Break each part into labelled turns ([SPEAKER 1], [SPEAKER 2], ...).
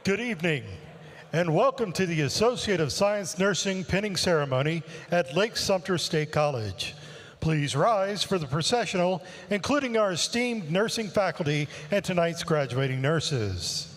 [SPEAKER 1] Good evening, and welcome to the Associate of Science Nursing pinning ceremony at Lake-Sumter State College. Please rise for the processional, including our esteemed nursing faculty and tonight's graduating nurses.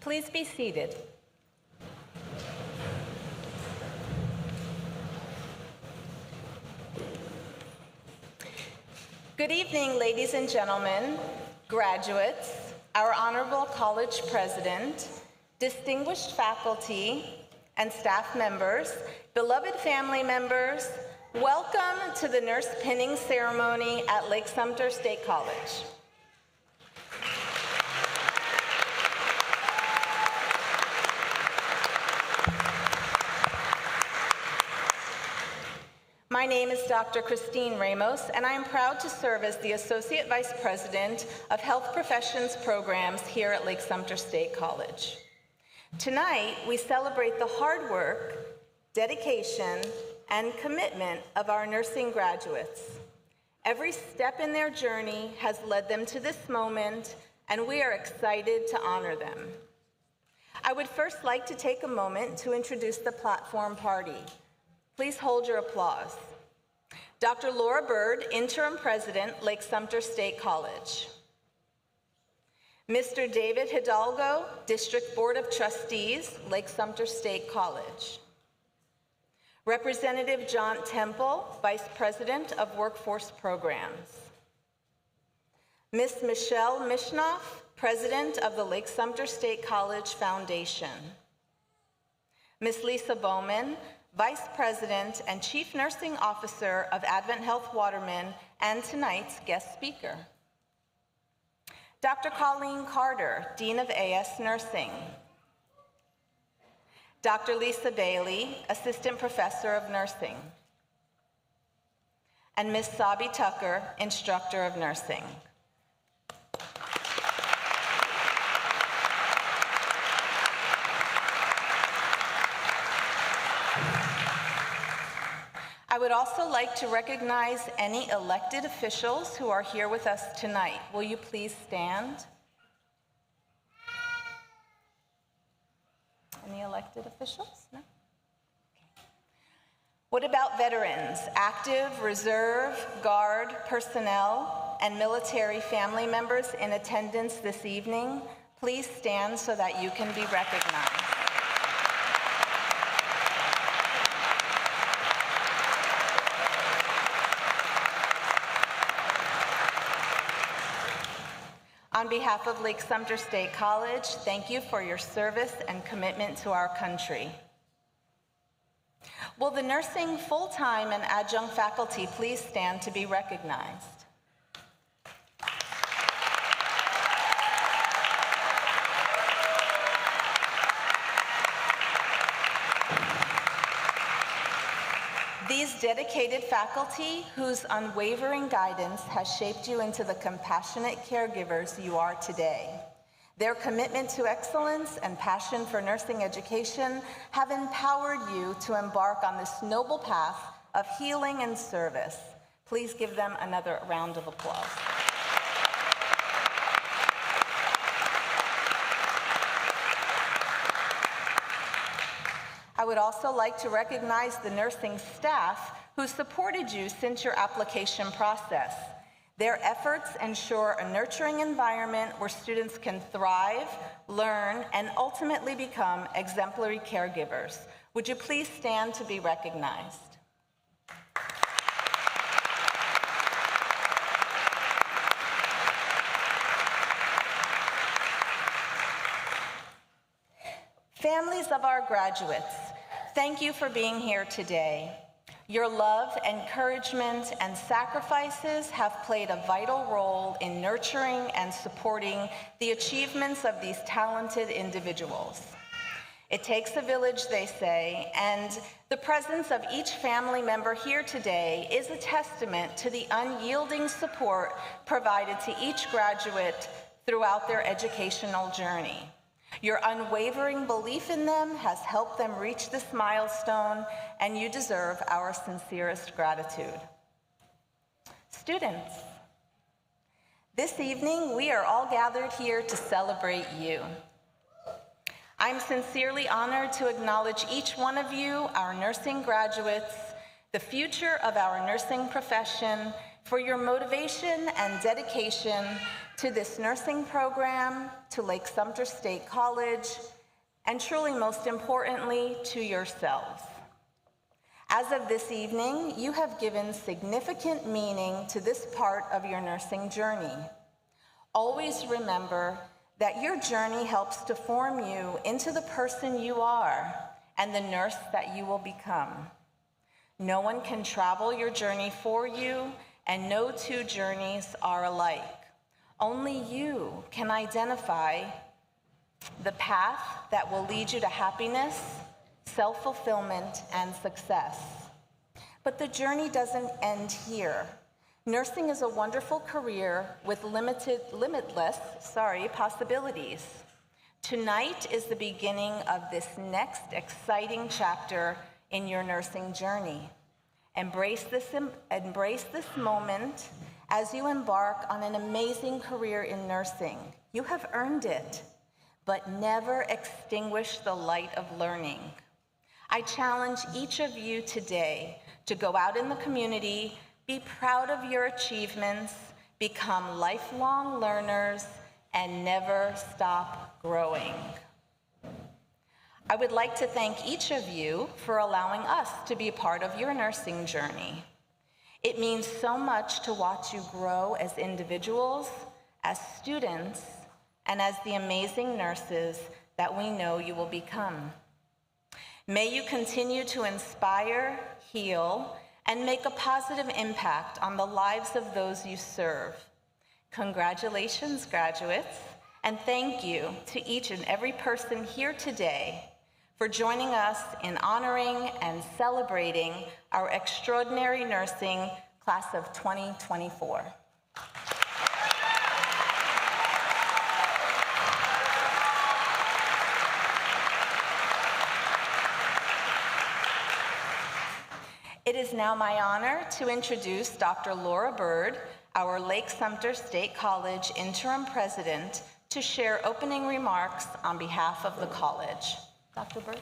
[SPEAKER 2] Please be seated. Good evening, ladies and gentlemen, graduates, our honorable college president, distinguished faculty and staff members, beloved family members, welcome to the nurse pinning ceremony at Lake-Sumter State College. My name is Dr. Christine Ramos, and I am proud to serve as the Associate Vice President of Health Professions Programs here at Lake-Sumter State College. Tonight, we celebrate the hard work, dedication, and commitment of our nursing graduates. Every step in their journey has led them to this moment, and we are excited to honor them. I would first like to take a moment to introduce the platform party. Please hold your applause. Dr. Laura Bird, Interim President, Lake-Sumter State College. Mr. David Hidalgo, District Board of Trustees, Lake-Sumter State College. Representative John Temple, Vice President of Workforce Programs. Ms. Michelle Mishnoff, President of the Lake-Sumter State College Foundation. Ms. Lisa Bowman, Vice President and Chief Nursing Officer of Advent Health Waterman, and tonight's guest speaker. Dr. Colleen Carter, Dean of AS Nursing. Dr. Lisa Bailey, Assistant Professor of Nursing. And Ms. Sabi Tucker, Instructor of Nursing. I would also like to recognize any elected officials who are here with us tonight. Will you please stand? Any elected officials? No? Okay. What about veterans, active, reserve, guard, personnel, and military family members in attendance this evening? Please stand so that you can be recognized. On behalf of Lake-Sumter State College, thank you for your service and commitment to our country. Will the nursing full-time and adjunct faculty please stand to be recognized? These dedicated faculty whose unwavering guidance has shaped you into the compassionate caregivers you are today. Their commitment to excellence and passion for nursing education have empowered you to embark on this noble path of healing and service. Please give them another round of applause. I would also like to recognize the nursing staff who supported you since your application process. Their efforts ensure a nurturing environment where students can thrive, learn, and ultimately become exemplary caregivers. Would you please stand to be recognized? Families of our graduates, thank you for being here today. Your love, encouragement, and sacrifices have played a vital role in nurturing and supporting the achievements of these talented individuals. It takes a village, they say, and the presence of each family member here today is a testament to the unyielding support provided to each graduate throughout their educational journey. Your unwavering belief in them has helped them reach this milestone, and you deserve our sincerest gratitude. Students, this evening we are all gathered here to celebrate you. I'm sincerely honored to acknowledge each one of you, our nursing graduates, the future of our nursing profession, for your motivation and dedication to this nursing program, to Lake-Sumter State College, and truly most importantly, to yourselves. As of this evening, you have given significant meaning to this part of your nursing journey. Always remember that your journey helps to form you into the person you are and the nurse that you will become. No one can travel your journey for you, and no two journeys are alike. Only you can identify the path that will lead you to happiness, self-fulfillment, and success. But the journey doesn't end here. Nursing is a wonderful career with limitless possibilities. Tonight is the beginning of this next exciting chapter in your nursing journey. Embrace this moment as you embark on an amazing career in nursing. You have earned it, but never extinguish the light of learning. I challenge each of you today to go out in the community, be proud of your achievements, become lifelong learners, and never stop growing. I would like to thank each of you for allowing us to be a part of your nursing journey. It means so much to watch you grow as individuals, as students, and as the amazing nurses that we know you will become. May you continue to inspire, heal, and make a positive impact on the lives of those you serve. Congratulations, graduates, and thank you to each and every person here today for joining us in honoring and celebrating our extraordinary nursing class of 2024. It is now my honor to introduce Dr. Laura Bird, our Lake-Sumter State College interim president, to share opening remarks on behalf of the college. Dr. Bird.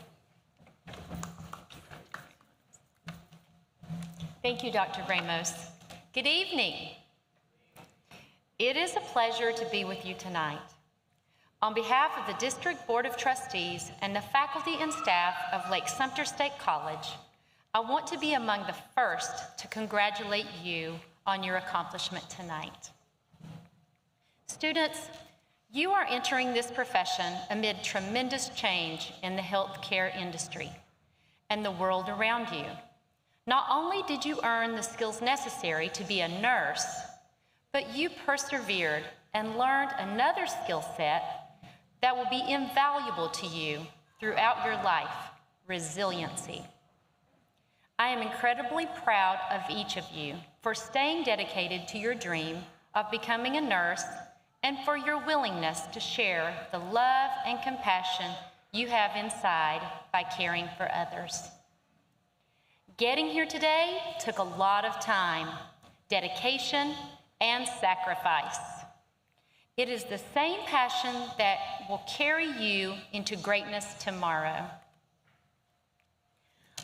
[SPEAKER 3] Thank you, Dr. Ramos. Good evening. It is a pleasure to be with you tonight. On behalf of the District Board of Trustees and the faculty and staff of Lake-Sumter State College, I want to be among the first to congratulate you on your accomplishment tonight. Students, you are entering this profession amid tremendous change in the healthcare industry and the world around you. Not only did you earn the skills necessary to be a nurse, but you persevered and learned another skill set that will be invaluable to you throughout your life: resiliency. I am incredibly proud of each of you for staying dedicated to your dream of becoming a nurse and for your willingness to share the love and compassion you have inside by caring for others. Getting here today took a lot of time, dedication, and sacrifice. It is the same passion that will carry you into greatness tomorrow.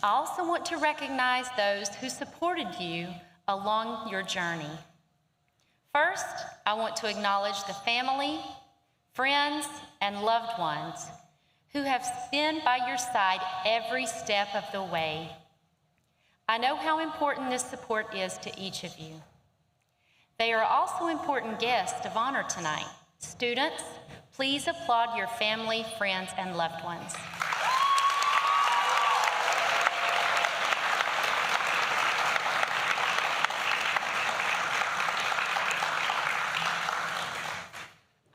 [SPEAKER 3] I also want to recognize those who supported you along your journey. First, I want to acknowledge the family, friends, and loved ones who have been by your side every step of the way. I know how important this support is to each of you. They are also important guests of honor tonight. Students, please applaud your family, friends, and loved ones.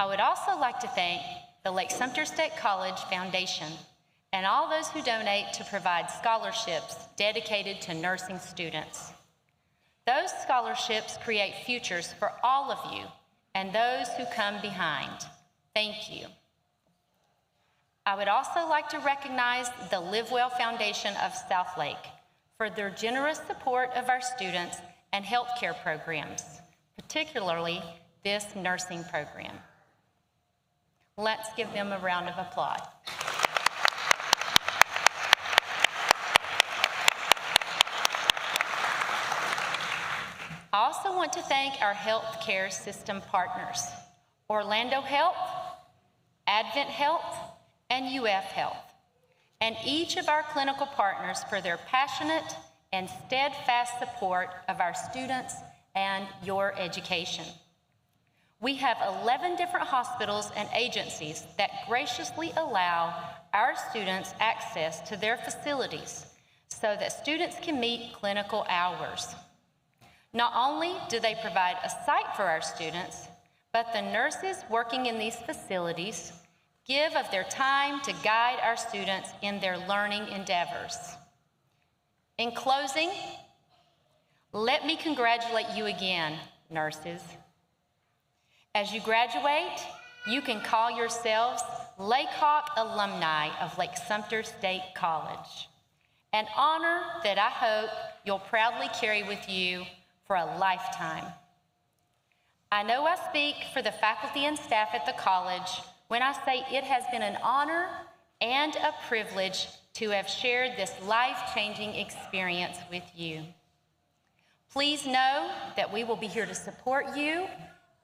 [SPEAKER 3] I would also like to thank the Lake-Sumter State College Foundation and all those who donate to provide scholarships dedicated to nursing students. Those scholarships create futures for all of you and those who come behind. Thank you. I would also like to recognize the Live Well Foundation of Southlake for their generous support of our students and healthcare programs, particularly this nursing program. Let's give them a round of applause. I also want to thank our healthcare system partners, Orlando Health, Advent Health, and UF Health, and each of our clinical partners for their passionate and steadfast support of our students and your education. We have 11 different hospitals and agencies that graciously allow our students access to their facilities so that students can meet clinical hours. Not only do they provide a site for our students, but the nurses working in these facilities give of their time to guide our students in their learning endeavors. In closing, let me congratulate you again, nurses. As you graduate, you can call yourselves Lake Hawk alumni of Lake-Sumter State College, an honor that I hope you'll proudly carry with you for a lifetime. I know I speak for the faculty and staff at the college when I say it has been an honor and a privilege to have shared this life-changing experience with you. Please know that we will be here to support you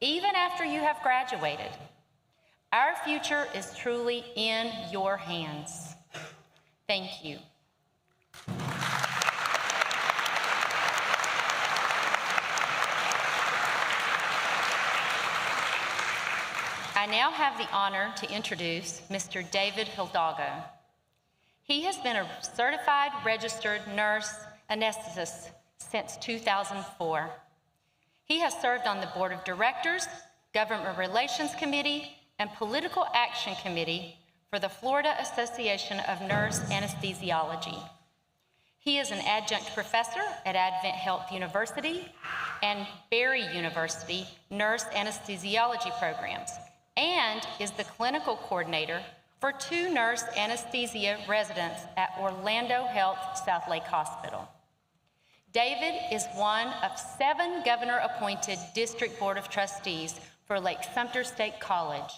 [SPEAKER 3] even after you have graduated. Our future is truly in your hands. Thank you. I now have the honor to introduce Mr. David Hidalgo. He has been a certified registered nurse anesthetist since 2004. He has served on the Board of Directors, Government Relations Committee, and Political Action Committee for the Florida Association of Nurse Anesthesiology. He is an adjunct professor at Advent Health University and Berry University Nurse Anesthesiology programs, and is the clinical coordinator for 2 nurse anesthesia residents at Orlando Health Southlake Hospital. David is one of 7 governor-appointed District Board of Trustees for Lake-Sumter State College,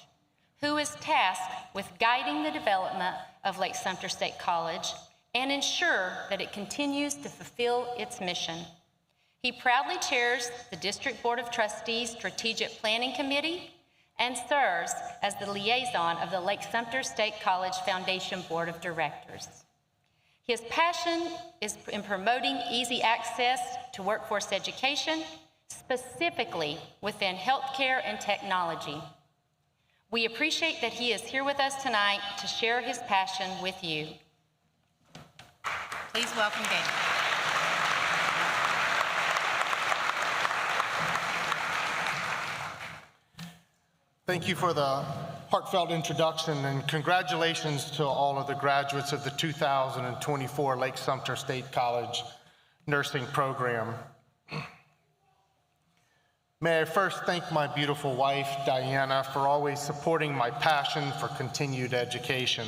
[SPEAKER 3] who is tasked with guiding the development of Lake-Sumter State College and ensure that it continues to fulfill its mission. He proudly chairs the District Board of Trustees Strategic Planning Committee and serves as the liaison of the Lake-Sumter State College Foundation Board of Directors. His passion is in promoting easy access to workforce education, specifically within healthcare and technology. We appreciate that he is here with us tonight to share his passion with you. Please welcome David.
[SPEAKER 4] Thank you for the heartfelt introduction, and congratulations to all of the graduates of the 2024 Lake-Sumter State College nursing program. May I first thank my beautiful wife, Diana, for always supporting my passion for continued education.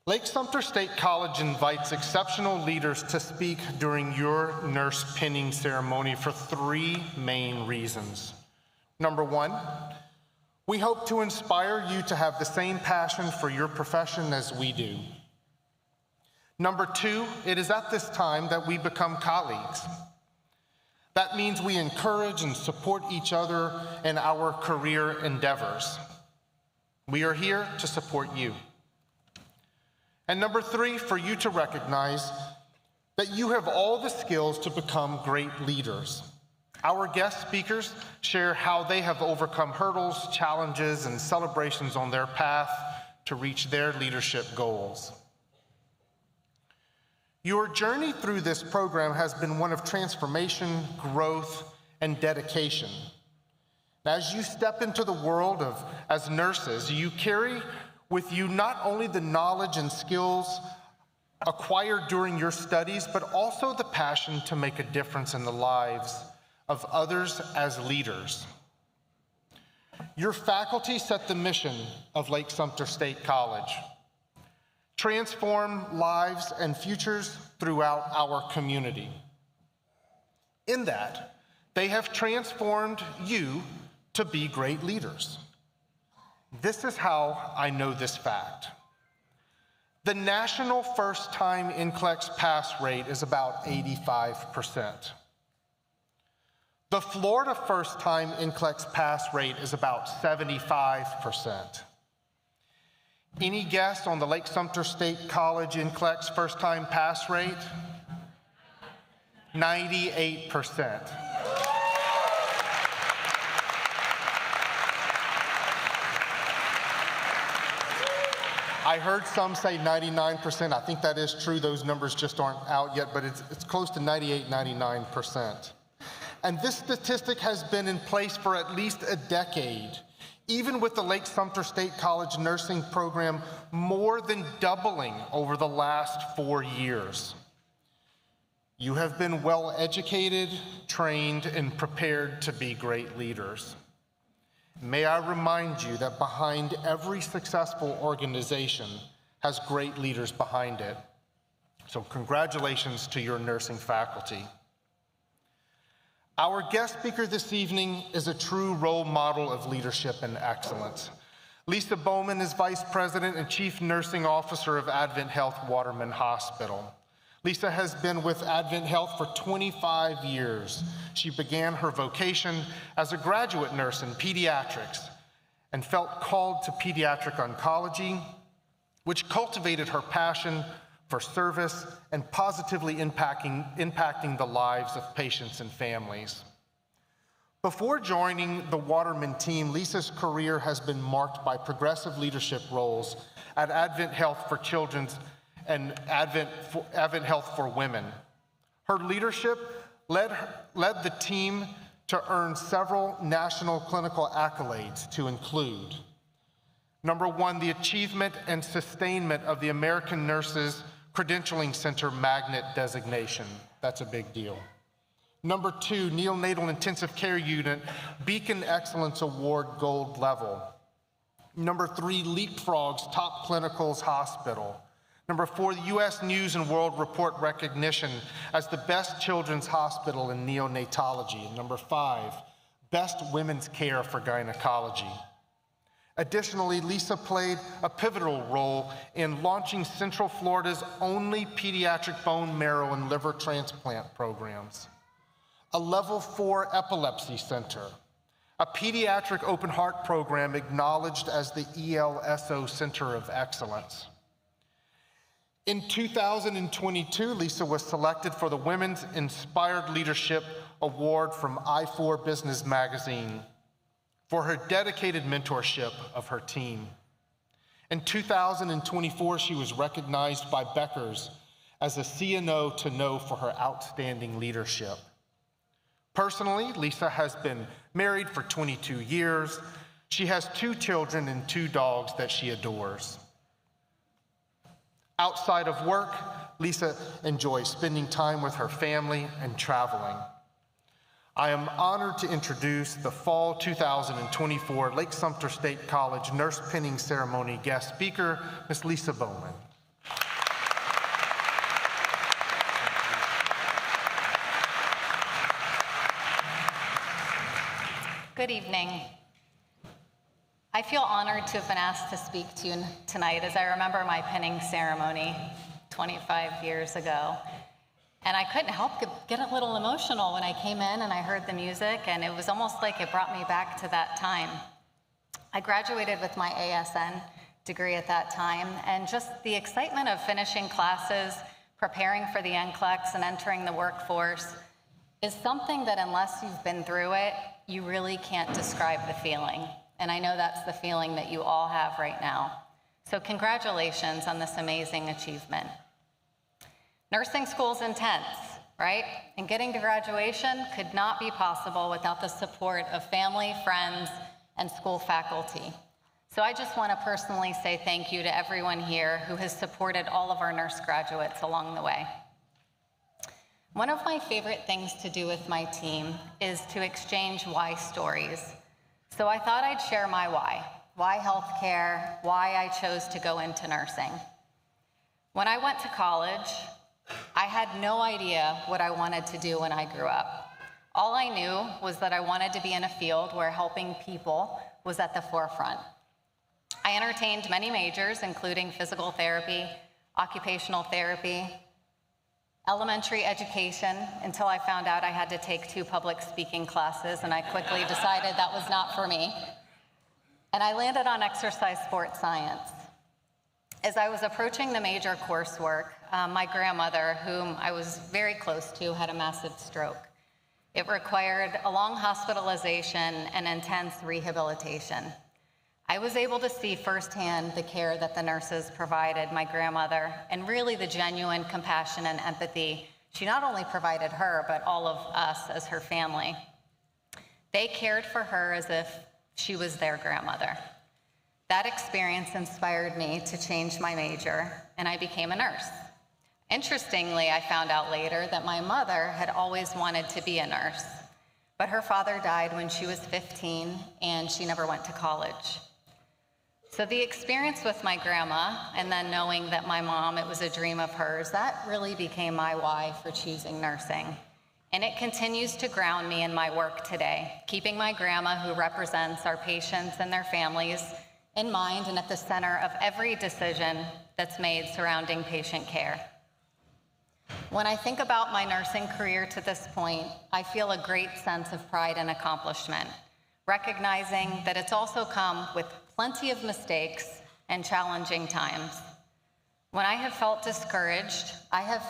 [SPEAKER 4] Lake-Sumter State College invites exceptional leaders to speak during your nurse pinning ceremony for 3 main reasons. Number 1, we hope to inspire you to have the same passion for your profession as we do. Number 2, it is at this time that we become colleagues. That means we encourage and support each other in our career endeavors. We are here to support you. And number 3, for you to recognize that you have all the skills to become great leaders. Our guest speakers share how they have overcome hurdles, challenges, and celebrations on their path to reach their leadership goals. Your journey through this program has been one of transformation, growth, and dedication. As you step into the world as nurses, you carry with you not only the knowledge and skills acquired during your studies, but also the passion to make a difference in the lives of others as leaders. Your faculty set the mission of Lake-Sumter State College: transform lives and futures throughout our community. In that, they have transformed you to be great leaders. This is how I know this fact. The national first-time NCLEX pass rate is about 85%. The Florida first-time NCLEX pass rate is about 75%. Any guess on the Lake-Sumter State College NCLEX first-time pass rate? 98%. I heard some say 99%. I think that is true. Those numbers just aren't out yet, but it's close to 98, 99%. And this statistic has been in place for at least a decade, even with the Lake-Sumter State College nursing program more than doubling over the last 4 years. You have been well educated, trained, and prepared to be great leaders. May I remind you that behind every successful organization has great leaders behind it. So congratulations to your nursing faculty. Our guest speaker this evening is a true role model of leadership and excellence. Lisa Bowman is Vice President and Chief Nursing Officer of Advent Health Waterman Hospital. Lisa has been with Advent Health for 25 years. She began her vocation as a graduate nurse in pediatrics and felt called to pediatric oncology, which cultivated her passion for service and positively impacting the lives of patients and families. Before joining the Waterman team, Lisa's career has been marked by progressive leadership roles at Advent Health for Children and Advent Health for Women. Her leadership led the team to earn several national clinical accolades, to include: number 1, the achievement and sustainment of the American Nurses Credentialing Center Magnet designation. That's a big deal. Number 2, Neonatal Intensive Care Unit Beacon Excellence Award Gold Level. Number 3, Leapfrog's Top Clinicals Hospital. Number 4, the U.S. News and World Report recognition as the best children's hospital in neonatology. And number 5, best women's care for gynecology. Additionally, Lisa played a pivotal role in launching Central Florida's only pediatric bone marrow and liver transplant programs, a level 4 epilepsy center, a pediatric open heart program acknowledged as the ELSO Center of Excellence. In 2022, Lisa was selected for the Women's Inspired Leadership Award from I4 Business Magazine for her dedicated mentorship of her team. In 2024, she was recognized by Becker's as a CNO to know for her outstanding leadership. Personally, Lisa has been married for 22 years. She has 2 children and 2 dogs that she adores. Outside of work, Lisa enjoys spending time with her family and traveling. I am honored to introduce the Fall 2024 Lake-Sumter State College Nurse Pinning Ceremony guest speaker, Ms. Lisa Bowman.
[SPEAKER 5] Good evening. I feel honored to have been asked to speak to you tonight as I remember my pinning ceremony 25 years ago. And I couldn't help get a little emotional when I came in and I heard the music, and it was almost like it brought me back to that time. I graduated with my ASN degree at that time, and just the excitement of finishing classes, preparing for the NCLEX, and entering the workforce is something that unless you've been through it, you really can't describe the feeling. And I know that's the feeling that you all have right now. So congratulations on this amazing achievement. Nursing school's intense, right? And getting to graduation could not be possible without the support of family, friends, and school faculty. So I just want to personally say thank you to everyone here who has supported all of our nurse graduates along the way. One of my favorite things to do with my team is to exchange why stories. So I thought I'd share my why healthcare, why I chose to go into nursing. When I went to college, I had no idea what I wanted to do when I grew up. All I knew was that I wanted to be in a field where helping people was at the forefront. I entertained many majors, including physical therapy, occupational therapy, elementary education, until I found out I had to take 2 public speaking classes, and I quickly decided that was not for me. And I landed on exercise sports science. As I was approaching the major coursework, my grandmother, whom I was very close to, had a massive stroke. It required a long hospitalization and intense rehabilitation. I was able to see firsthand the care that the nurses provided my grandmother, and really the genuine compassion and empathy she not only provided her, but all of us as her family. They cared for her as if she was their grandmother. That experience inspired me to change my major, and I became a nurse. Interestingly, I found out later that my mother had always wanted to be a nurse, but her father died when she was 15, and she never went to college. So the experience with my grandma, and then knowing that my mom, it was a dream of hers, that really became my why for choosing nursing. And it continues to ground me in my work today, keeping my grandma, who represents our patients and their families, in mind and at the center of every decision that's made surrounding patient care. When I think about my nursing career to this point, I feel a great sense of pride and accomplishment, recognizing that it's also come with plenty of mistakes and challenging times. When I have felt discouraged, I have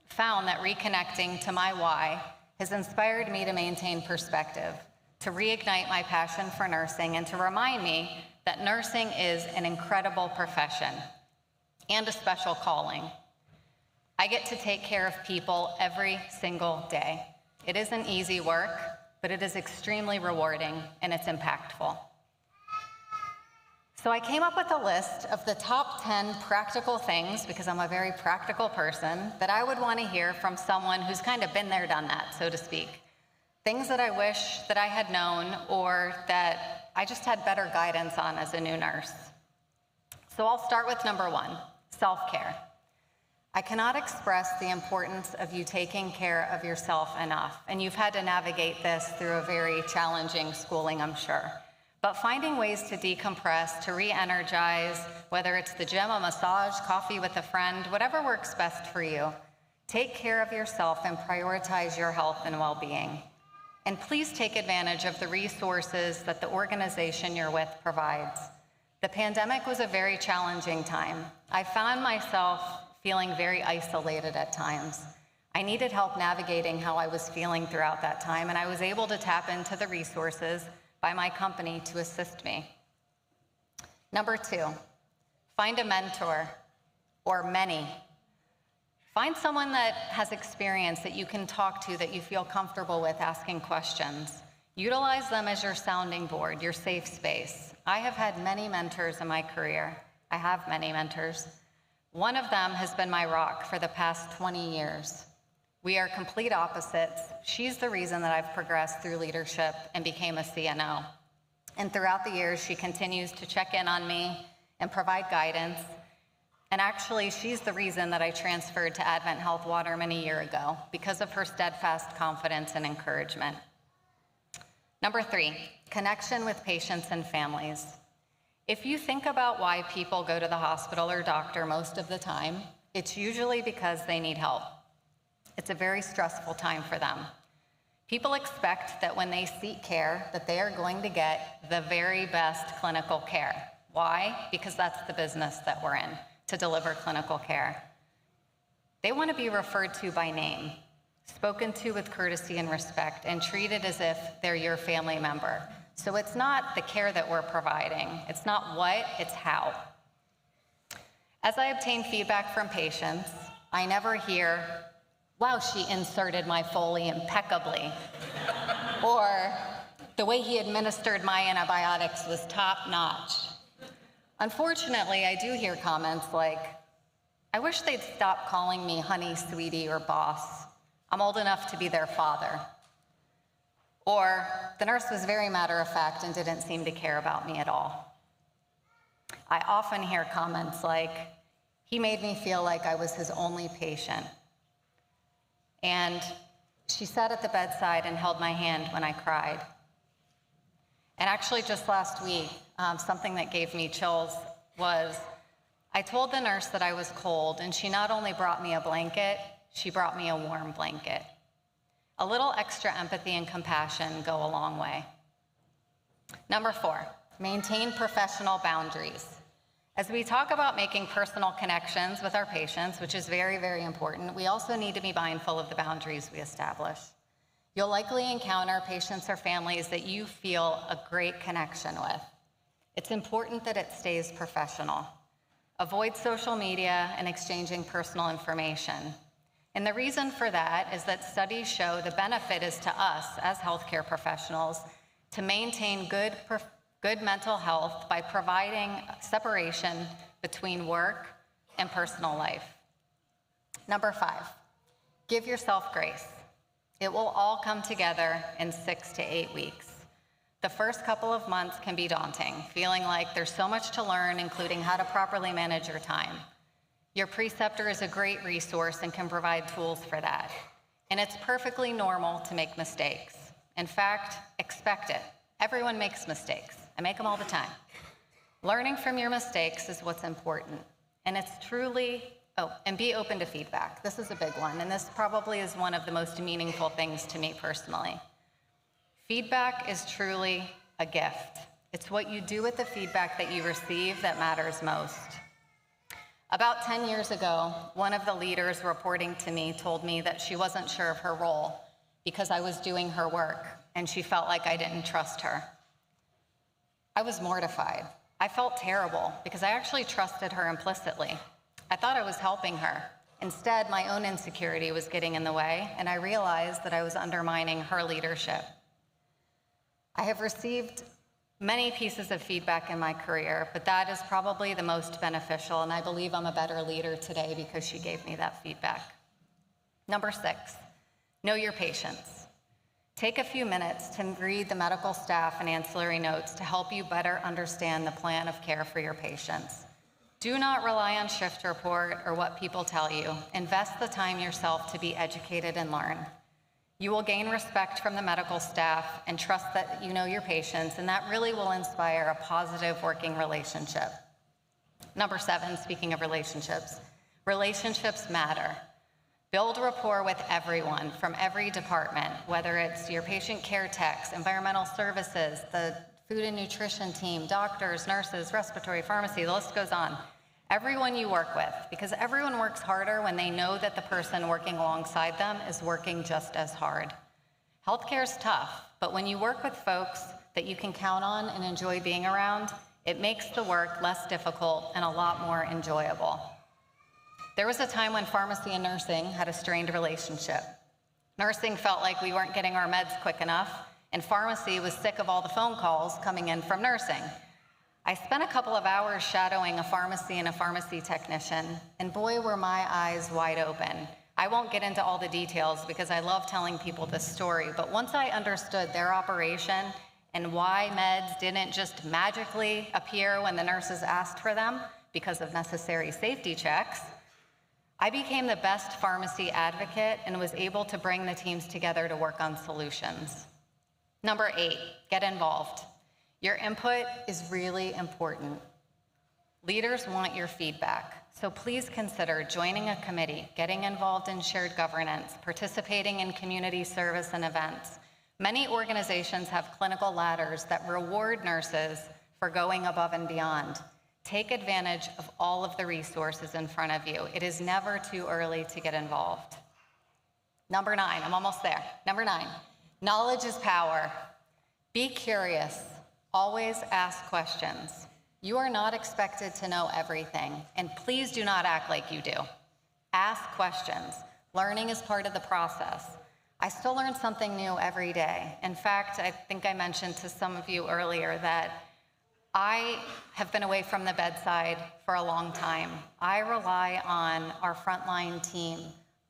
[SPEAKER 5] found that reconnecting to my why has inspired me to maintain perspective, to reignite my passion for nursing, and to remind me that nursing is an incredible profession and a special calling. I get to take care of people every single day. It isn't easy work, but it is extremely rewarding and it's impactful. So I came up with a list of the top 10 practical things, because I'm a very practical person, that I would want to hear from someone who's kind of been there, done that, so to speak. Things that I wish that I had known or that I just had better guidance on as a new nurse. So I'll start with number 1, self-care. I cannot express the importance of you taking care of yourself enough, and you've had to navigate this through a very challenging schooling, I'm sure. But finding ways to decompress, to re-energize, whether it's the gym, a massage, coffee with a friend, whatever works best for you, take care of yourself and prioritize your health and well-being. And please take advantage of the resources that the organization you're with provides. The pandemic was a very challenging time. I found myself feeling very isolated at times. I needed help navigating how I was feeling throughout that time, and I was able to tap into the resources by my company to assist me. Number 2, find a mentor or many. Find someone that has experience that you can talk to, that you feel comfortable with asking questions. Utilize them as your sounding board, your safe space. I have had many mentors in my career. I have many mentors. One of them has been my rock for the past 20 years. We are complete opposites. She's the reason that I've progressed through leadership and became a CNO. And throughout the years, she continues to check in on me and provide guidance. And actually, she's the reason that I transferred to Advent Health Waterman a year ago, because of her steadfast confidence and encouragement. Number 3, connection with patients and families. If you think about why people go to the hospital or doctor most of the time, it's usually because they need help. It's a very stressful time for them. People expect that when they seek care, that they are going to get the very best clinical care. Why? Because that's the business that we're in, to deliver clinical care. They want to be referred to by name, spoken to with courtesy and respect, and treated as if they're your family member. So it's not the care that we're providing. It's not what, it's how. As I obtain feedback from patients, I never hear, wow, she inserted my Foley impeccably, or the way he administered my antibiotics was top-notch. Unfortunately, I do hear comments like, I wish they'd stop calling me honey, sweetie, or boss. I'm old enough to be their father. Or, the nurse was very matter-of-fact and didn't seem to care about me at all. I often hear comments like, he made me feel like I was his only patient. And she sat at the bedside and held my hand when I cried. And actually, just last week, something that gave me chills was, I told the nurse that I was cold, and she not only brought me a blanket, she brought me a warm blanket. A little extra empathy and compassion go a long way. Number 4, maintain professional boundaries. As we talk about making personal connections with our patients, which is very, very important, we also need to be mindful of the boundaries we establish. You'll likely encounter patients or families that you feel a great connection with. It's important that it stays professional. Avoid social media and exchanging personal information. And the reason for that is that studies show the benefit is to us as healthcare professionals to maintain good mental health by providing separation between work and personal life. Number 5, give yourself grace. It will all come together in 6 to 8 weeks. The first couple of months can be daunting, feeling like there's so much to learn, including how to properly manage your time. Your preceptor is a great resource and can provide tools for that. And it's perfectly normal to make mistakes. In fact, expect it. Everyone makes mistakes. I make them all the time. Learning from your mistakes is what's important. And it's truly, and be open to feedback. This is a big one, and this probably is one of the most meaningful things to me personally. Feedback is truly a gift. It's what you do with the feedback that you receive that matters most. About 10 years ago, one of the leaders reporting to me told me that she wasn't sure of her role because I was doing her work, and she felt like I didn't trust her. I was mortified. I felt terrible because I actually trusted her implicitly. I thought I was helping her. Instead, my own insecurity was getting in the way, and I realized that I was undermining her leadership. I have received many pieces of feedback in my career, but that is probably the most beneficial, and I believe I'm a better leader today because she gave me that feedback. Number 6, know your patients. Take a few minutes to read the medical staff and ancillary notes to help you better understand the plan of care for your patients. Do not rely on shift report or what people tell you. Invest the time yourself to be educated and learn. You will gain respect from the medical staff and trust that you know your patients, and that really will inspire a positive working relationship. Number 7, speaking of relationships, relationships matter. Build rapport with everyone from every department, whether it's your patient care techs, environmental services, the food and nutrition team, doctors, nurses, respiratory, pharmacy, the list goes on. Everyone you work with, because everyone works harder when they know that the person working alongside them is working just as hard. Healthcare is tough, but when you work with folks that you can count on and enjoy being around, it makes the work less difficult and a lot more enjoyable. There was a time when pharmacy and nursing had a strained relationship. Nursing felt like we weren't getting our meds quick enough, and pharmacy was sick of all the phone calls coming in from nursing. I spent a couple of hours shadowing a pharmacy and a pharmacy technician, and boy, were my eyes wide open. I won't get into all the details because I love telling people this story, but once I understood their operation and why meds didn't just magically appear when the nurses asked for them because of necessary safety checks, I became the best pharmacy advocate and was able to bring the teams together to work on solutions. Number 8, get involved. Your input is really important. Leaders want your feedback, so please consider joining a committee, getting involved in shared governance, participating in community service and events. Many organizations have clinical ladders that reward nurses for going above and beyond. Take advantage of all of the resources in front of you. It is never too early to get involved. Number 9, I'm almost there. Number 9, knowledge is power. Be curious. Always ask questions. You are not expected to know everything, and please do not act like you do. Ask questions. Learning is part of the process. I still learn something new every day. In fact, I think I mentioned to some of you earlier that I have been away from the bedside for a long time. I rely on our frontline team,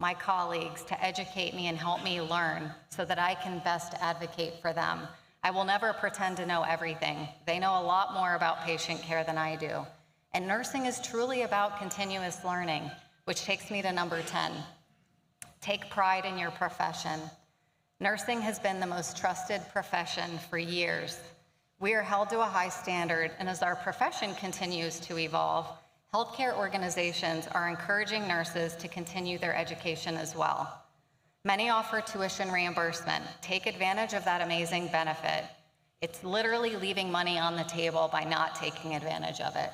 [SPEAKER 5] my colleagues, to educate me and help me learn so that I can best advocate for them. I will never pretend to know everything. They know a lot more about patient care than I do. And nursing is truly about continuous learning, which takes me to number 10. Take pride in your profession. Nursing has been the most trusted profession for years. We are held to a high standard, and as our profession continues to evolve, healthcare organizations are encouraging nurses to continue their education as well. Many offer tuition reimbursement. Take advantage of that amazing benefit. It's literally leaving money on the table by not taking advantage of it.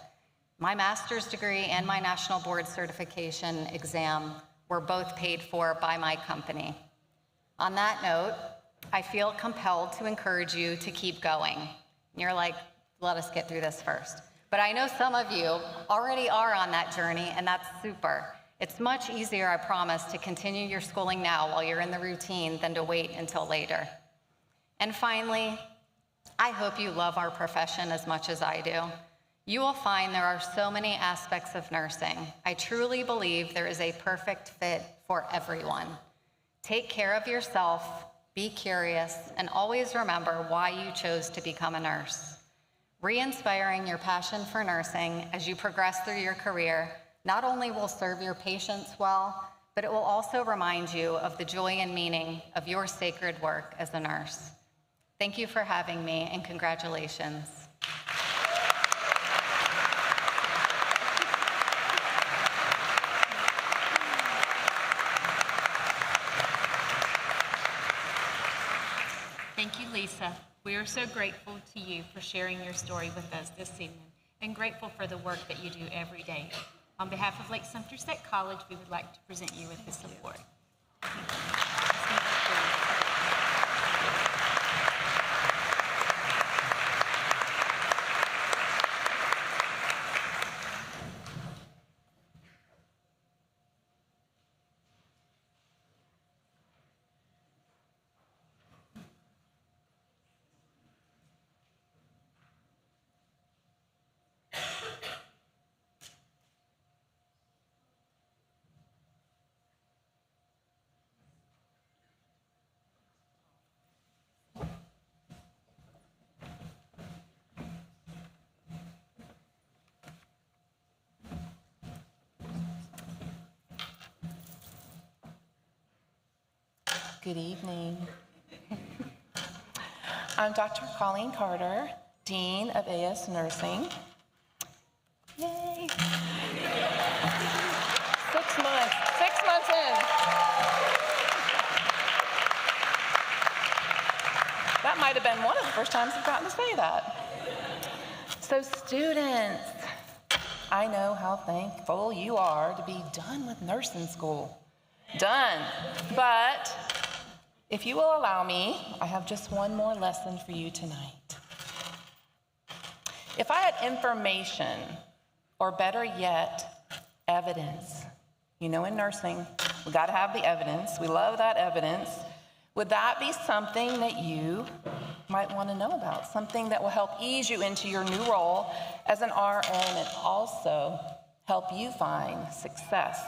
[SPEAKER 5] My master's degree and my national board certification exam were both paid for by my company. On that note, I feel compelled to encourage you to keep going. You're like, let us get through this first. But I know some of you already are on that journey, and that's super. It's much easier, I promise, to continue your schooling now while you're in the routine than to wait until later. And finally, I hope you love our profession as much as I do. You will find there are so many aspects of nursing. I truly believe there is a perfect fit for everyone. Take care of yourself, be curious, and always remember why you chose to become a nurse. Re-inspiring your passion for nursing as you progress through your career not only will serve your patients well, but it will also remind you of the joy and meaning of your sacred work as a nurse. Thank you for having me, and congratulations.
[SPEAKER 6] Thank you, Lisa. We are so grateful to you for sharing your story with us this evening, and grateful for the work that you do every day. On behalf of Lake-Sumter State College, we would like to present you with this award.
[SPEAKER 7] Good evening. I'm Dr. Colleen Carter, Dean of AS Nursing. Yay! 6 months in. That might have been one of the first times I've gotten to say that. So students, I know how thankful you are to be done with nursing school. Done. But if you will allow me, I have just one more lesson for you tonight. If I had information, or better yet, evidence, you know in nursing, we gotta have the evidence, we love that evidence, would that be something that you might wanna know about? Something that will help ease you into your new role as an RN and also help you find success.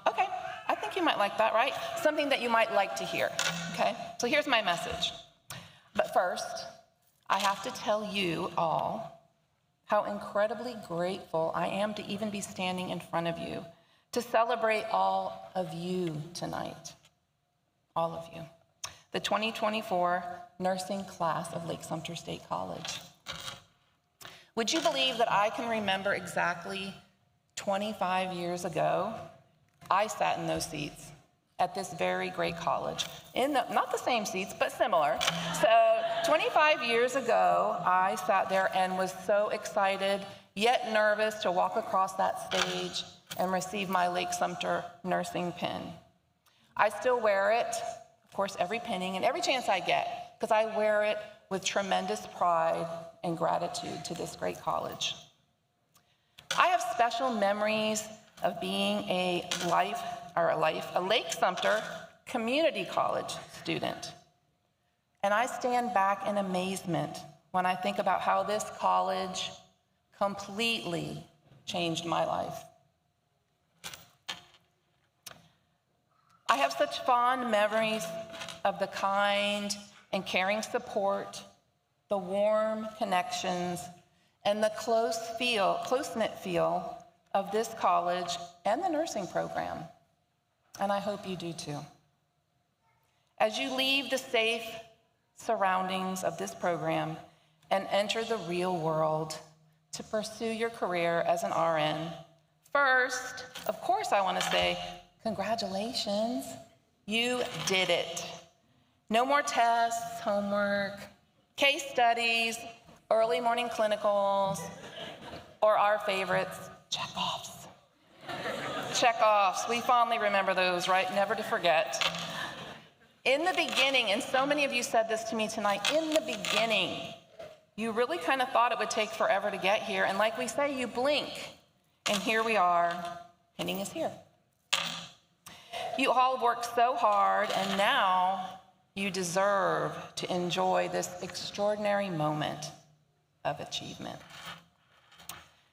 [SPEAKER 7] Okay, I think you might like that, right? Something that you might like to hear, okay? So here's my message. But first, I have to tell you all how incredibly grateful I am to even be standing in front of you to celebrate all of you tonight. All of you. The 2024 nursing class of Lake-Sumter State College. Would you believe that I can remember exactly 25 years ago, I sat in those seats at this very great college. Not the same seats, but similar. So 25 years ago, I sat there and was so excited, yet nervous to walk across that stage and receive my Lake-Sumter nursing pin. I still wear it, of course, every pinning and every chance I get, because I wear it with tremendous pride and gratitude to this great college. I have special memories of being a Lake-Sumter community college student. And I stand back in amazement when I think about how this college completely changed my life. I have such fond memories of the kind and caring support, the warm connections, and the close-knit feel of this college and the nursing program. And I hope you do too. As you leave the safe surroundings of this program and enter the real world to pursue your career as an RN, first, of course, I want to say, congratulations, you did it. No more tests, homework, case studies, early morning clinicals, or our favorites, check-offs. Check-offs, we fondly remember those, right? Never to forget. In the beginning, and so many of you said this to me tonight, in the beginning, you really kind of thought it would take forever to get here, and like we say, you blink, and here we are, pinning is here. You all worked so hard, and now you deserve to enjoy this extraordinary moment of achievement.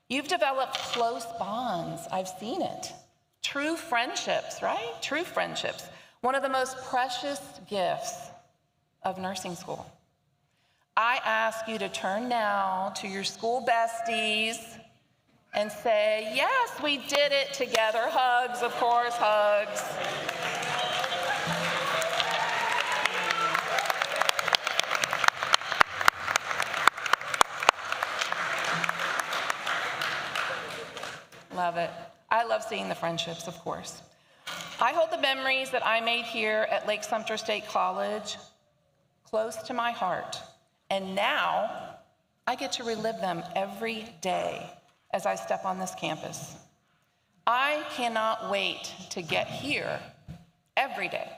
[SPEAKER 7] You've developed close bonds. I've seen it. True friendships, right? True friendships. One of the most precious gifts of nursing school. I ask you to turn now to your school besties and say, yes, we did it together. Hugs, of course, hugs. Love it. I love seeing the friendships, of course. I hold the memories that I made here at Lake-Sumter State College close to my heart. And now I get to relive them every day as I step on this campus. I cannot wait to get here every day.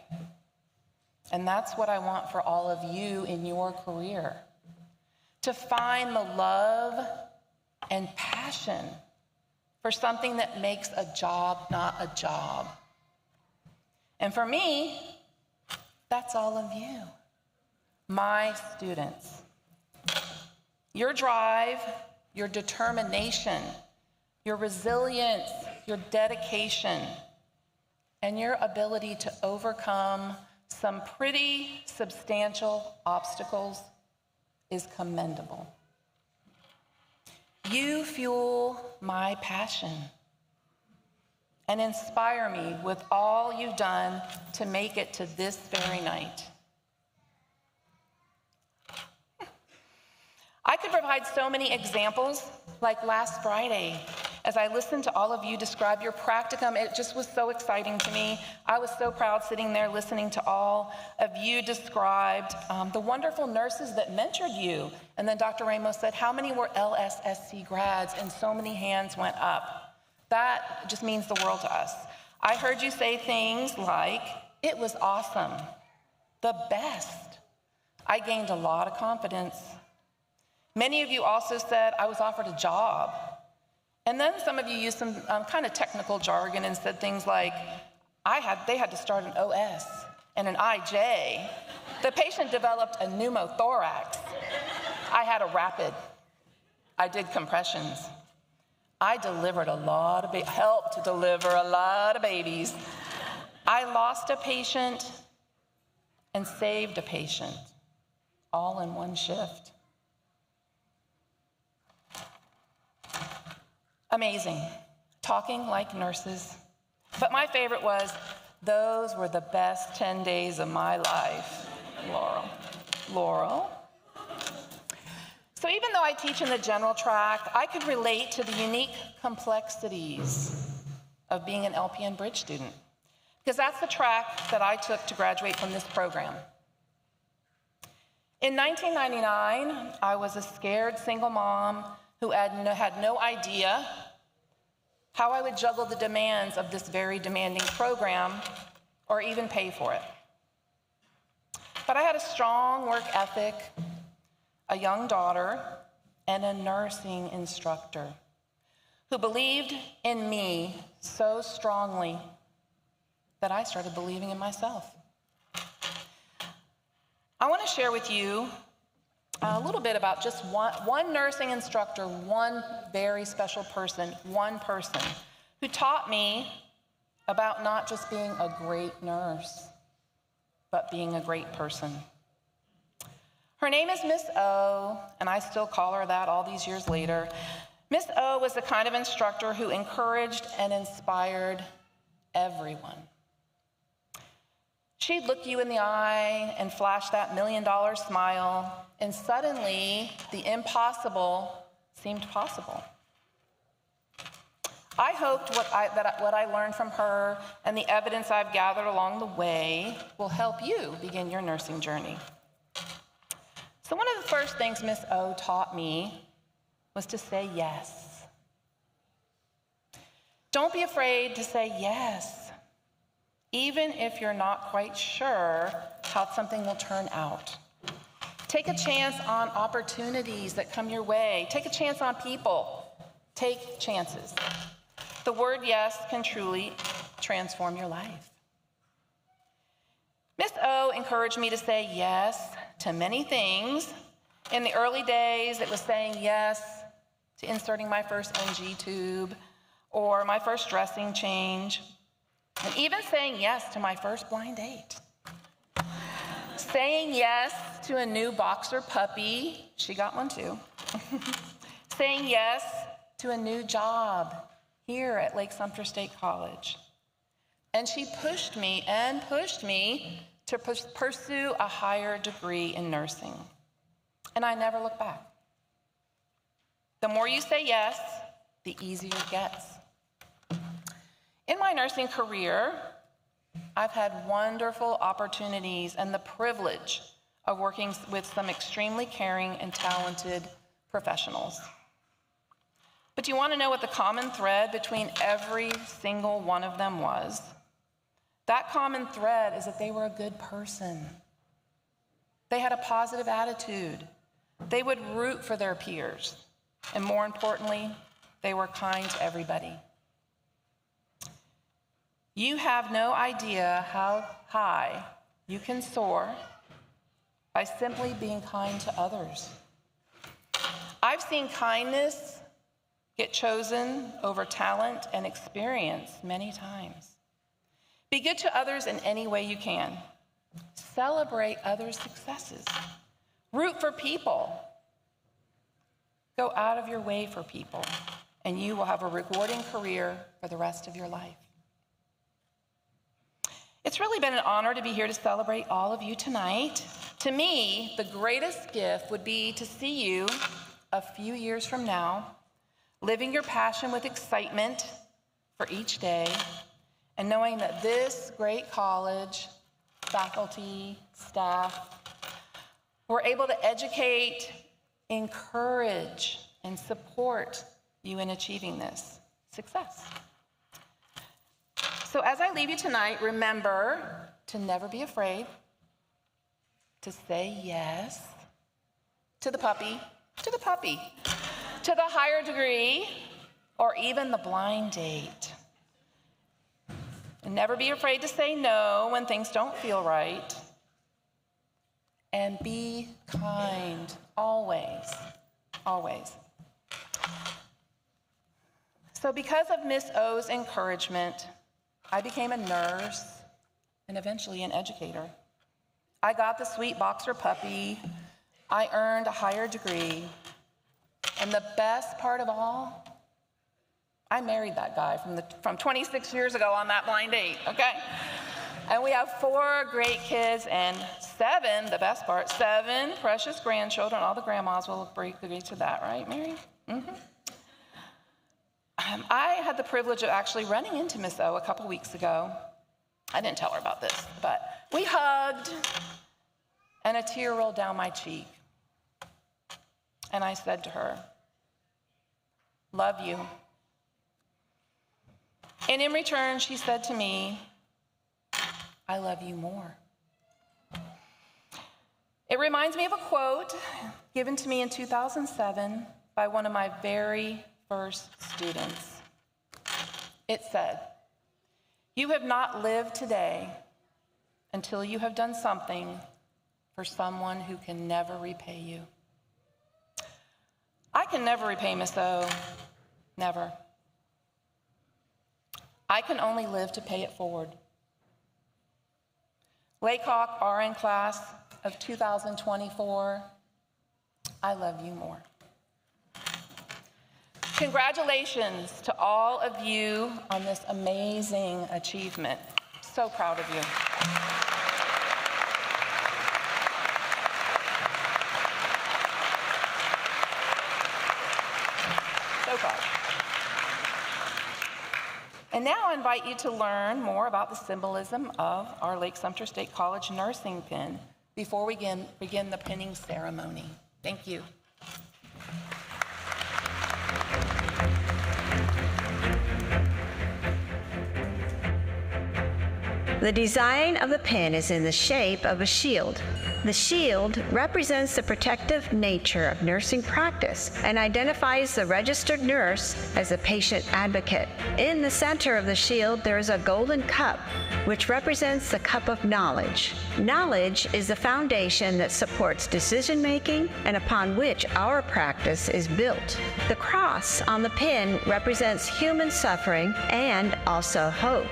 [SPEAKER 7] And that's what I want for all of you in your career. To find the love and passion for something that makes a job not a job. And for me, that's all of you, my students. Your drive, your determination, your resilience, your dedication, and your ability to overcome some pretty substantial obstacles is commendable. You fuel my passion. and inspire me with all you've done to make it to this very night. I could provide so many examples, like last Friday, as I listened to all of you describe your practicum. It just was so exciting to me. I was so proud sitting there listening to all of you described the wonderful nurses that mentored you. And then Dr. Ramos said, how many were LSSC grads? And so many hands went up. That just means the world to us. I heard you say things like, it was awesome, the best. I gained a lot of confidence. Many of you also said, I was offered a job. And then some of you used some kind of technical jargon and said things like, they had to start an OS and an IJ. The patient developed a pneumothorax. I had a rapid. I did compressions. I delivered helped to deliver a lot of babies. I lost a patient and saved a patient, all in one shift. Amazing, talking like nurses. But my favorite was, those were the best 10 days of my life, Laurel. So even though I teach in the general track, I could relate to the unique complexities of being an LPN bridge student, because that's the track that I took to graduate from this program. In 1999, I was a scared single mom who had no idea how I would juggle the demands of this very demanding program or even pay for it. But I had a strong work ethic, a young daughter, and a nursing instructor who believed in me so strongly that I started believing in myself. I want to share with you a little bit about just one nursing instructor, one very special person, one person who taught me about not just being a great nurse, but being a great person. Her name is Miss O, and I still call her that all these years later. Miss O was the kind of instructor who encouraged and inspired everyone. She'd look you in the eye and flash that $1 million smile, and suddenly the impossible seemed possible. I hoped that what I learned from her and the evidence I've gathered along the way will help you begin your nursing journey. So one of the first things Miss O taught me was to say yes. Don't be afraid to say yes, even if you're not quite sure how something will turn out. Take a chance on opportunities that come your way. Take a chance on people. Take chances. The word yes can truly transform your life. Miss O encouraged me to say yes to many things. In the early days, it was saying yes to inserting my first NG tube or my first dressing change, and even saying yes to my first blind date. Saying yes to a new boxer puppy, she got one too. Saying yes to a new job here at Lake-Sumter State College. And she pushed me to pursue a higher degree in nursing. And I never looked back. The more you say yes, the easier it gets. In my nursing career, I've had wonderful opportunities and the privilege of working with some extremely caring and talented professionals. But do you want to know what the common thread between every single one of them was? That common thread is that they were a good person. They had a positive attitude. They would root for their peers. And more importantly, they were kind to everybody. You have no idea how high you can soar by simply being kind to others. I've seen kindness get chosen over talent and experience many times. Be good to others in any way you can. Celebrate others' successes. Root for people. Go out of your way for people, and you will have a rewarding career for the rest of your life. It's really been an honor to be here to celebrate all of you tonight. To me, the greatest gift would be to see you a few years from now, living your passion with excitement for each day, and knowing that this great college, faculty, staff, were able to educate, encourage, and support you in achieving this success. So as I leave you tonight, remember to never be afraid to say yes to the puppy, to the higher degree, or even the blind date. And never be afraid to say no when things don't feel right. And be kind, always, always. So because of Miss O's encouragement, I became a nurse and eventually an educator. I got the sweet boxer puppy. I earned a higher degree. And the best part of all, I married that guy from 26 years ago on that blind date, okay? And we have 4 great kids and 7, the best part, 7 precious grandchildren. All the grandmas will agree to that, right, Mary? Mm-hmm. I had the privilege of actually running into Miss O a couple weeks ago. I didn't tell her about this, but we hugged, and a tear rolled down my cheek. And I said to her, "Love you." And in return, she said to me, "I love you more." It reminds me of a quote given to me in 2007 by one of my very first students. It said, "You have not lived today until you have done something for someone who can never repay you." I can never repay Miss O, never. I can only live to pay it forward. Laycock RN class of 2024, I love you more. Congratulations to all of you on this amazing achievement. So proud of you. So proud. And now I invite you to learn more about the symbolism of our Lake-Sumter State College nursing pin before we begin the pinning ceremony. Thank you.
[SPEAKER 8] The design of the pin is in the shape of a shield. The shield represents the protective nature of nursing practice and identifies the registered nurse as a patient advocate. In the center of the shield, there is a golden cup, which represents the cup of knowledge. Knowledge is the foundation that supports decision-making and upon which our practice is built. The cross on the pin represents human suffering and also hope.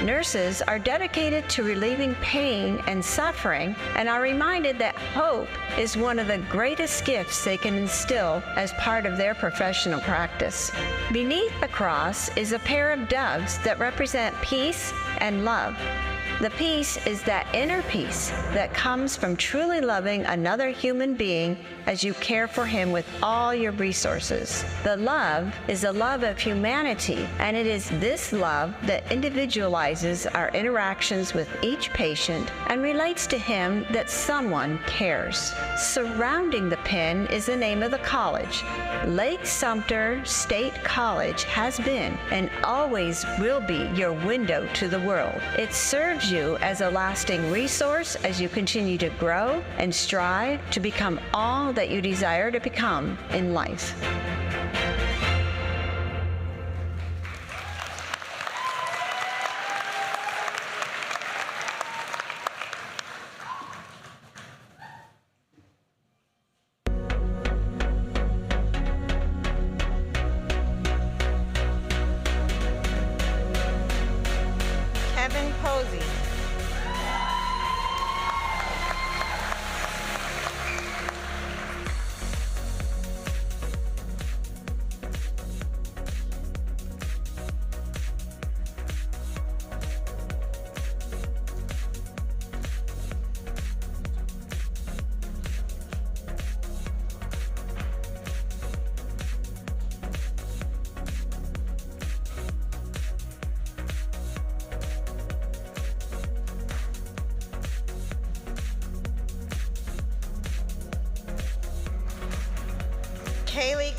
[SPEAKER 8] Nurses are dedicated to relieving pain and suffering and are reminded that hope is one of the greatest gifts they can instill as part of their professional practice. Beneath the cross is a pair of doves that represent peace and love. The peace is that inner peace that comes from truly loving another human being as you care for him with all your resources. The love is a love of humanity, and it is this love that individualizes our interactions with each patient and relates to him that someone cares. Surrounding the pin is the name of the college. Lake-Sumter State College has been and always will be your window to the world. It serves you as a lasting resource as you continue to grow and strive to become all that you desire to become in life.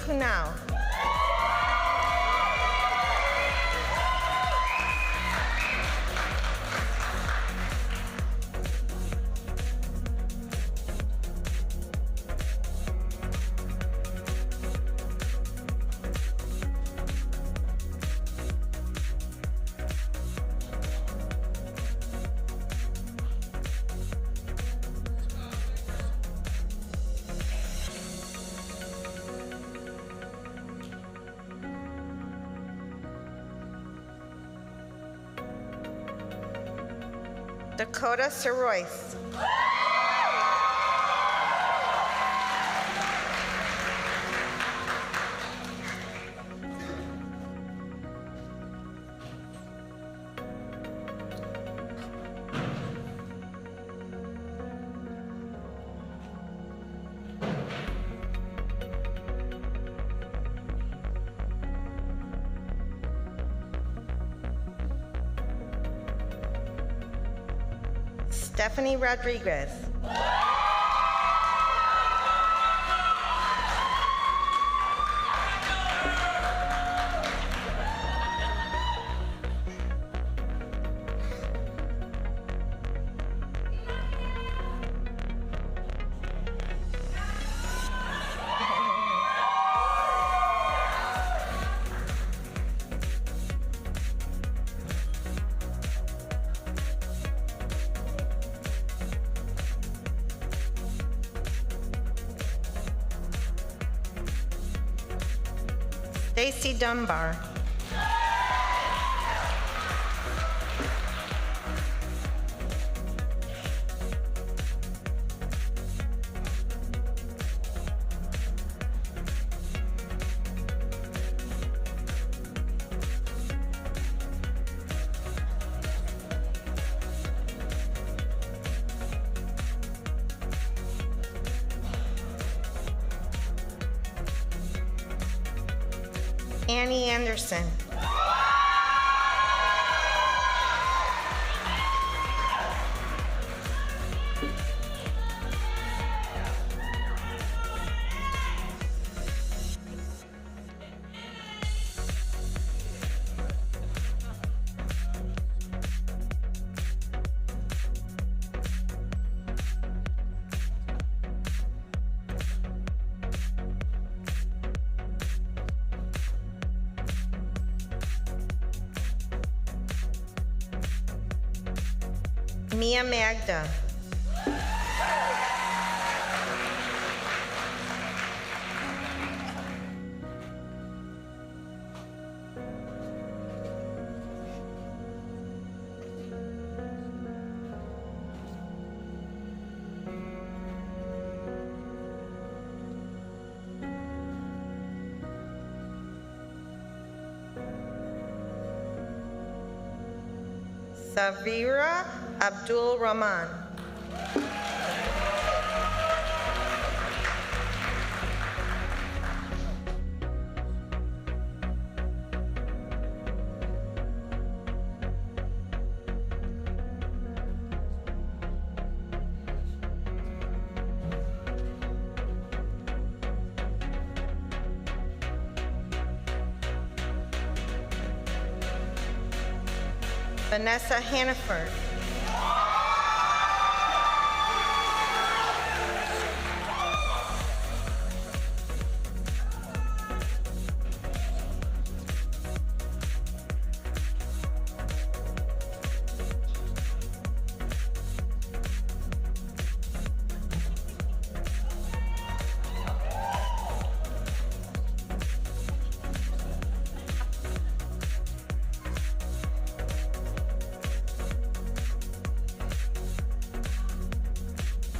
[SPEAKER 9] Kunal. Dakota Soroyce. Stephanie Rodriguez. Stacy Dunbar. Annie Anderson. Mia Magda. Savira Abdul Rahman. Vanessa Hannaford.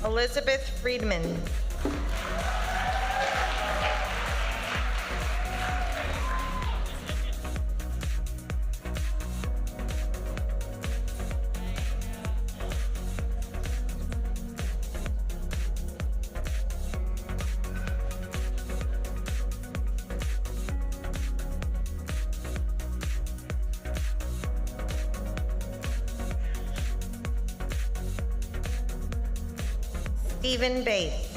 [SPEAKER 9] Elizabeth Friedman. Stephen Bates.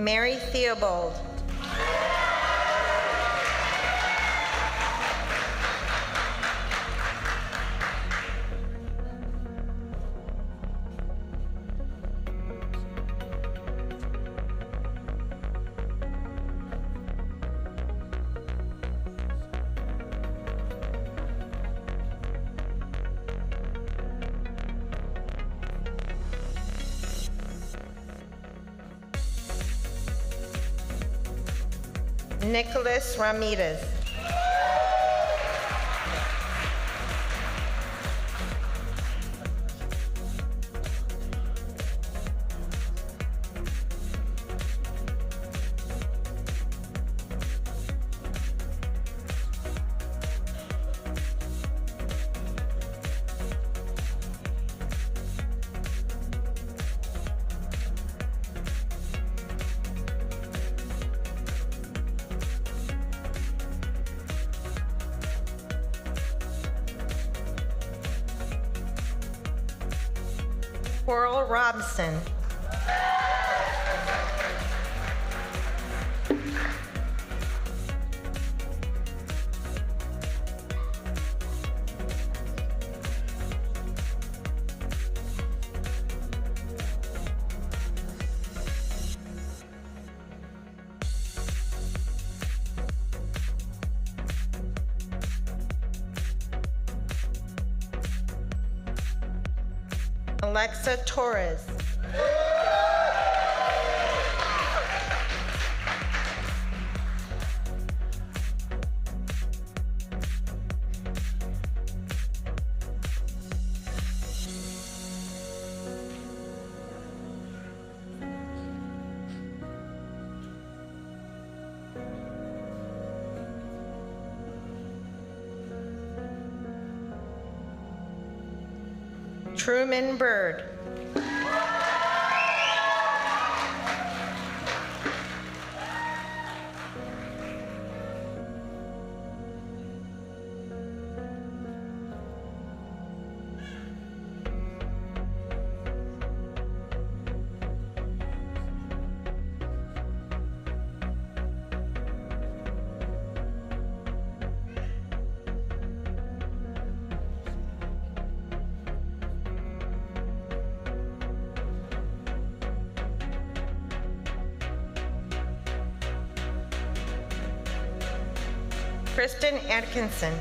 [SPEAKER 9] Mary Theobald. Nicholas Ramirez. Coral Robson. Alexa Torres. Truman Bird. Kristen Atkinson.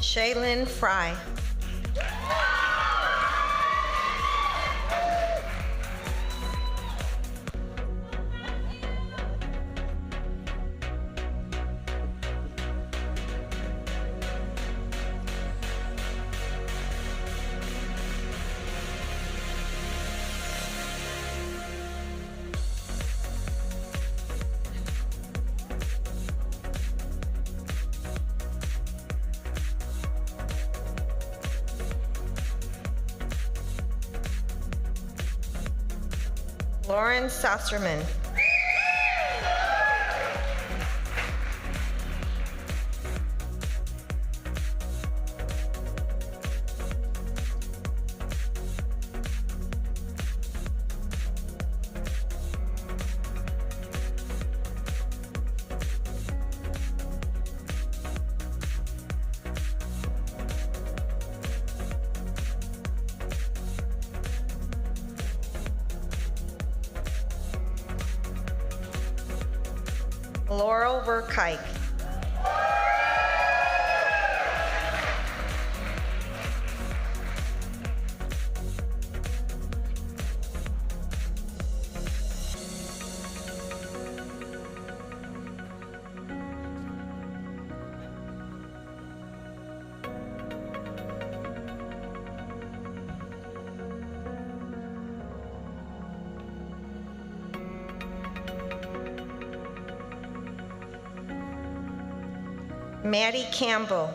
[SPEAKER 9] Shaylin Fry. Lauren Sosserman. Laurel Verkijk. Maddie Campbell.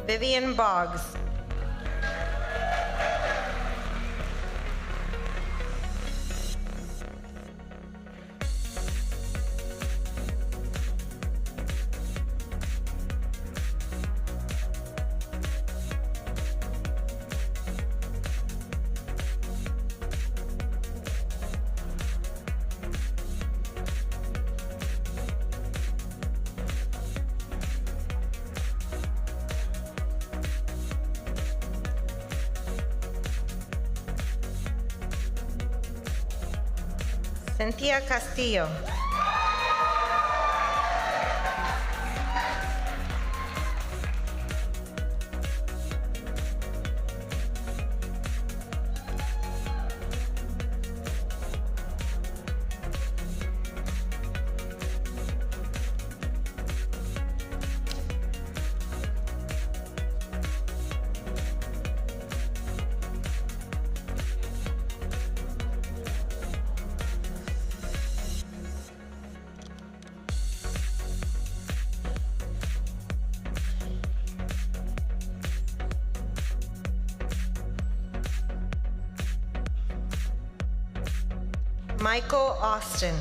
[SPEAKER 9] Vivian Boggs. Cynthia Castillo. Michael Austin.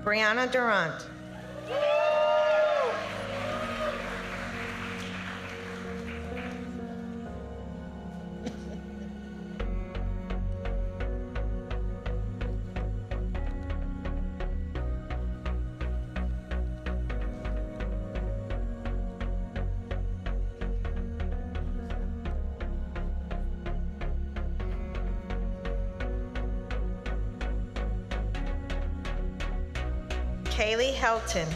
[SPEAKER 9] Brianna Durant. Kaylee Helton.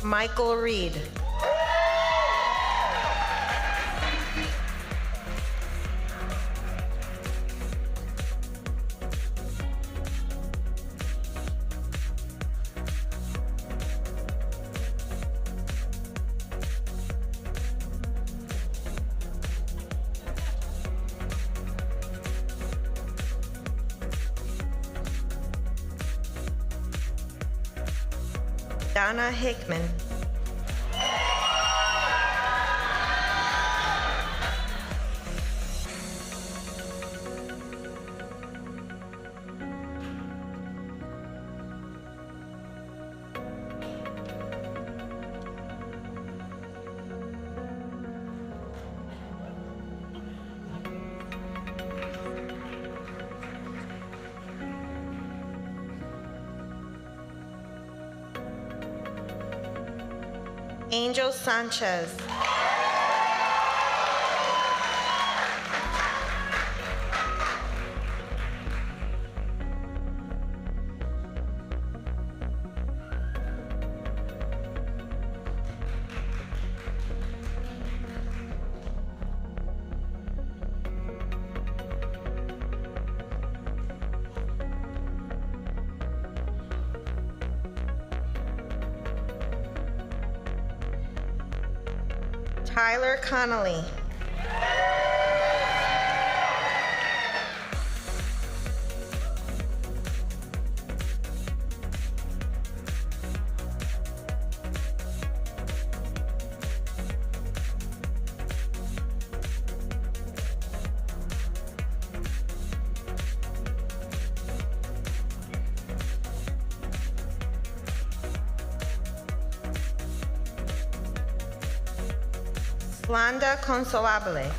[SPEAKER 9] Michael Reed. Donna Hickman. Angel Sanchez. Tyler Connolly. Landa Consolable.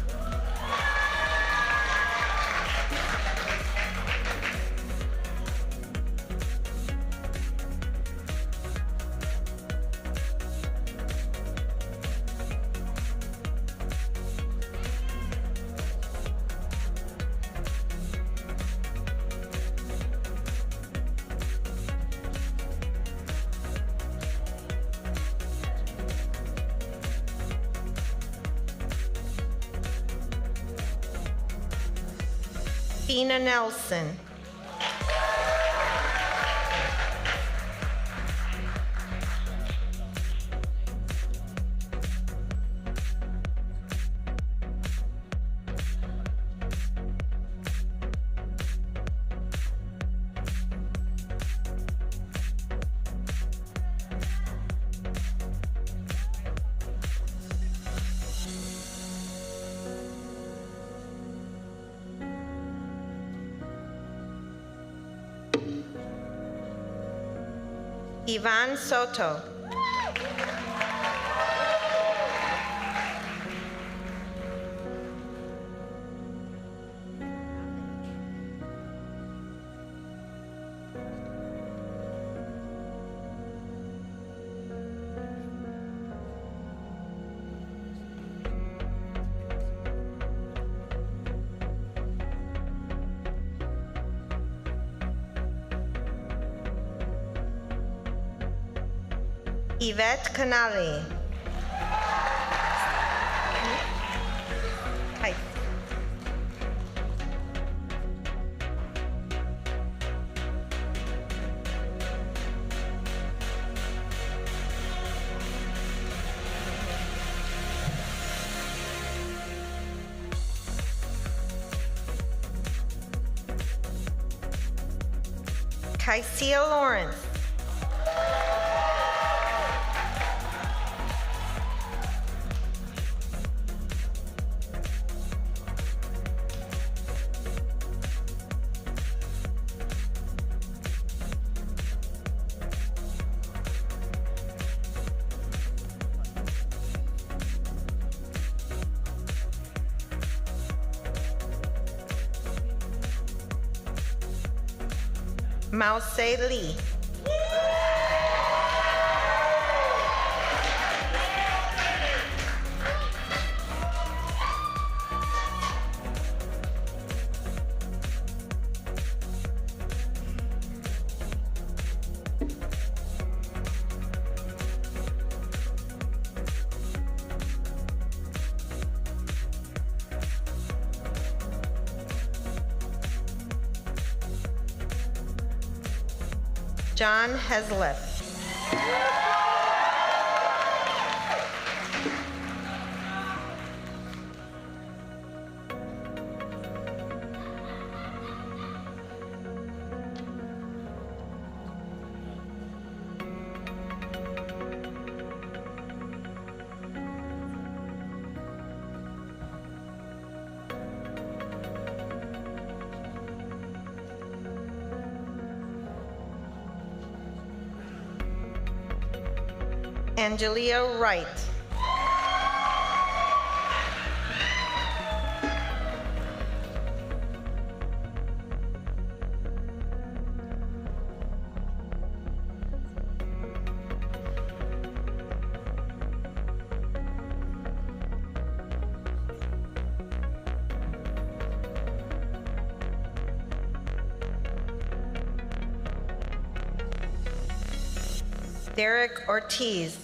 [SPEAKER 9] Tina Nelson. Ivan Soto. Yvette Canali. Hi. Kysea Lawrence. Mause Lee. John Heslip. Angelia Wright. Derek Ortiz.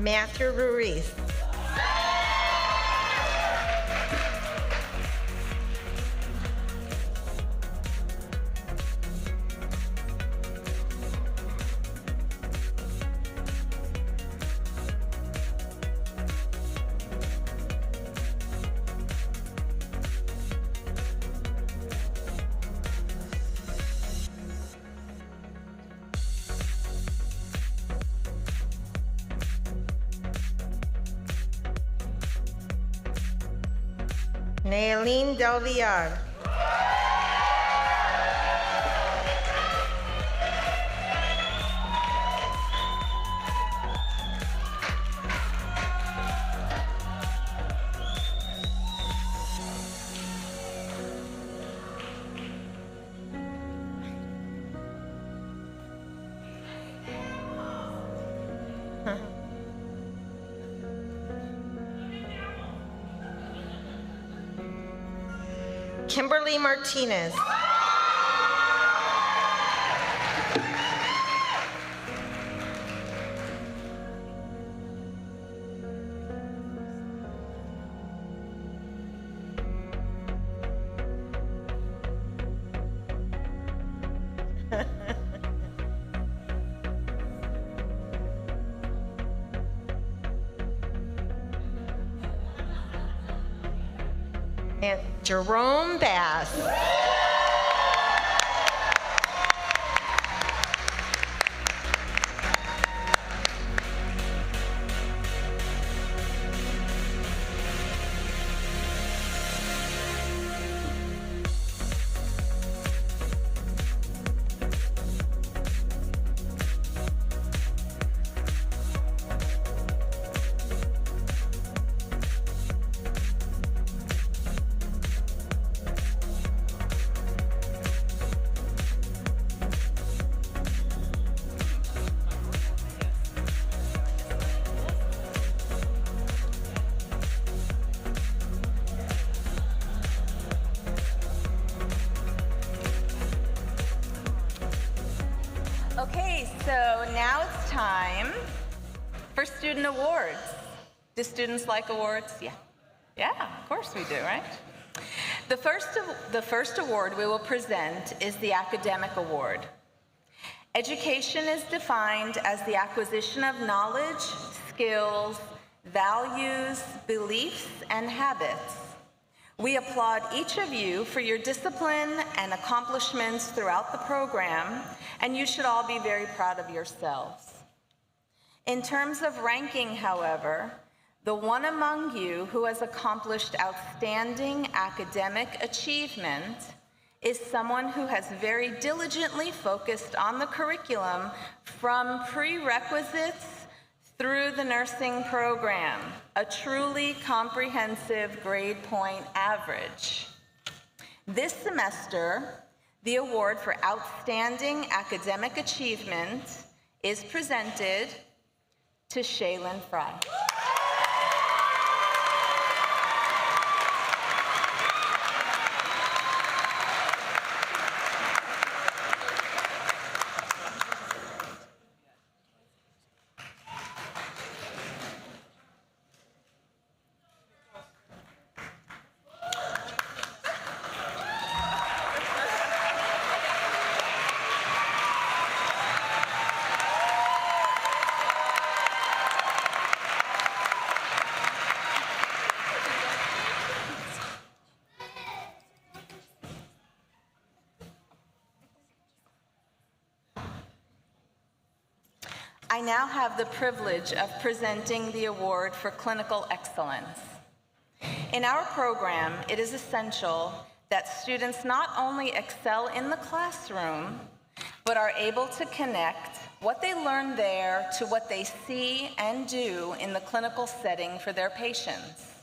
[SPEAKER 9] Matthew Ruiz. Nailene Del Villar. Kimberly Martinez. And Jerome Bass. Okay, so now it's time for student awards. Do students like awards? Yeah. Yeah, of course we do, right? The first award we will present is the Academic Award. Education is defined as the acquisition of knowledge, skills, values, beliefs, and habits. We applaud each of you for your discipline and accomplishments throughout the program, and you should all be very proud of yourselves. In terms of ranking, however, the one among you who has accomplished outstanding academic achievement is someone who has very diligently focused on the curriculum from prerequisites through the nursing program, a truly comprehensive grade point average. This semester, the award for outstanding academic achievement is presented to Shaylin Fry. I now have the privilege of presenting the award for clinical excellence. In our program, it is essential that students not only excel in the classroom, but are able to connect what they learn there to what they see and do in the clinical setting for their patients.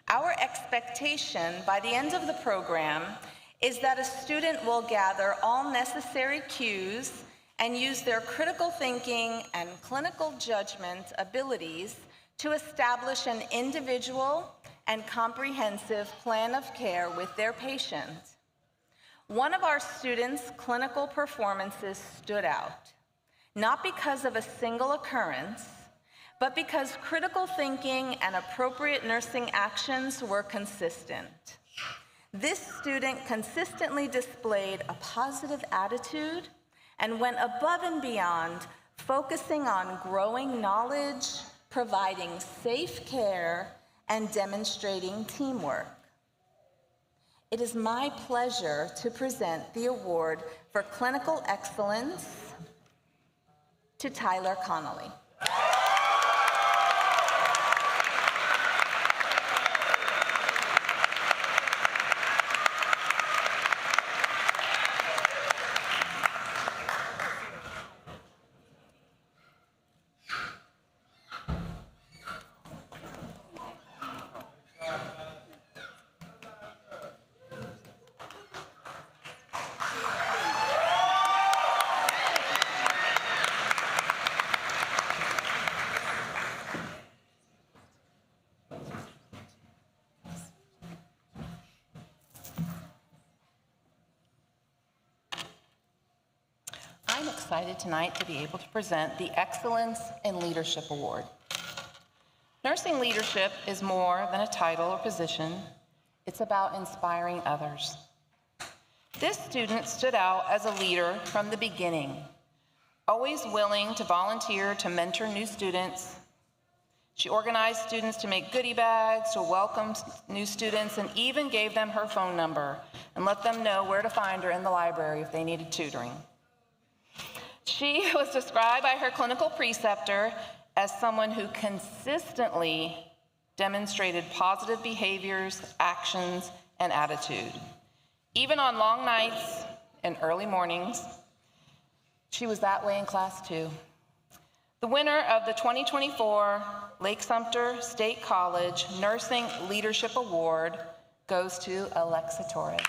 [SPEAKER 9] Our expectation by the end of the program is that a student will gather all necessary cues and use their critical thinking and clinical judgment abilities to establish an individual and comprehensive plan of care with their patient. One of our students' clinical performances stood out, not because of a single occurrence,
[SPEAKER 2] but because critical thinking and appropriate nursing actions were consistent. This student consistently displayed a positive attitude and went above and beyond, focusing on growing knowledge, providing safe care, and demonstrating teamwork. It is my pleasure to present the award for clinical excellence to Tyler Connolly. I'm excited tonight to be able to present the Excellence in Leadership Award. Nursing leadership is more than a title or position. It's about inspiring others. This student stood out as a leader from the beginning, always willing to volunteer to mentor new students. She organized students to make goodie bags, to welcome new students, and even gave them her phone number and let them know where to find her in the library if they needed tutoring. She was described by her clinical preceptor as someone who consistently demonstrated positive behaviors, actions, and attitude. Even on long nights and early mornings, she was that way in class too. The winner of the 2024 Lake-Sumter State College Nursing Leadership Award goes to Alexa Torres.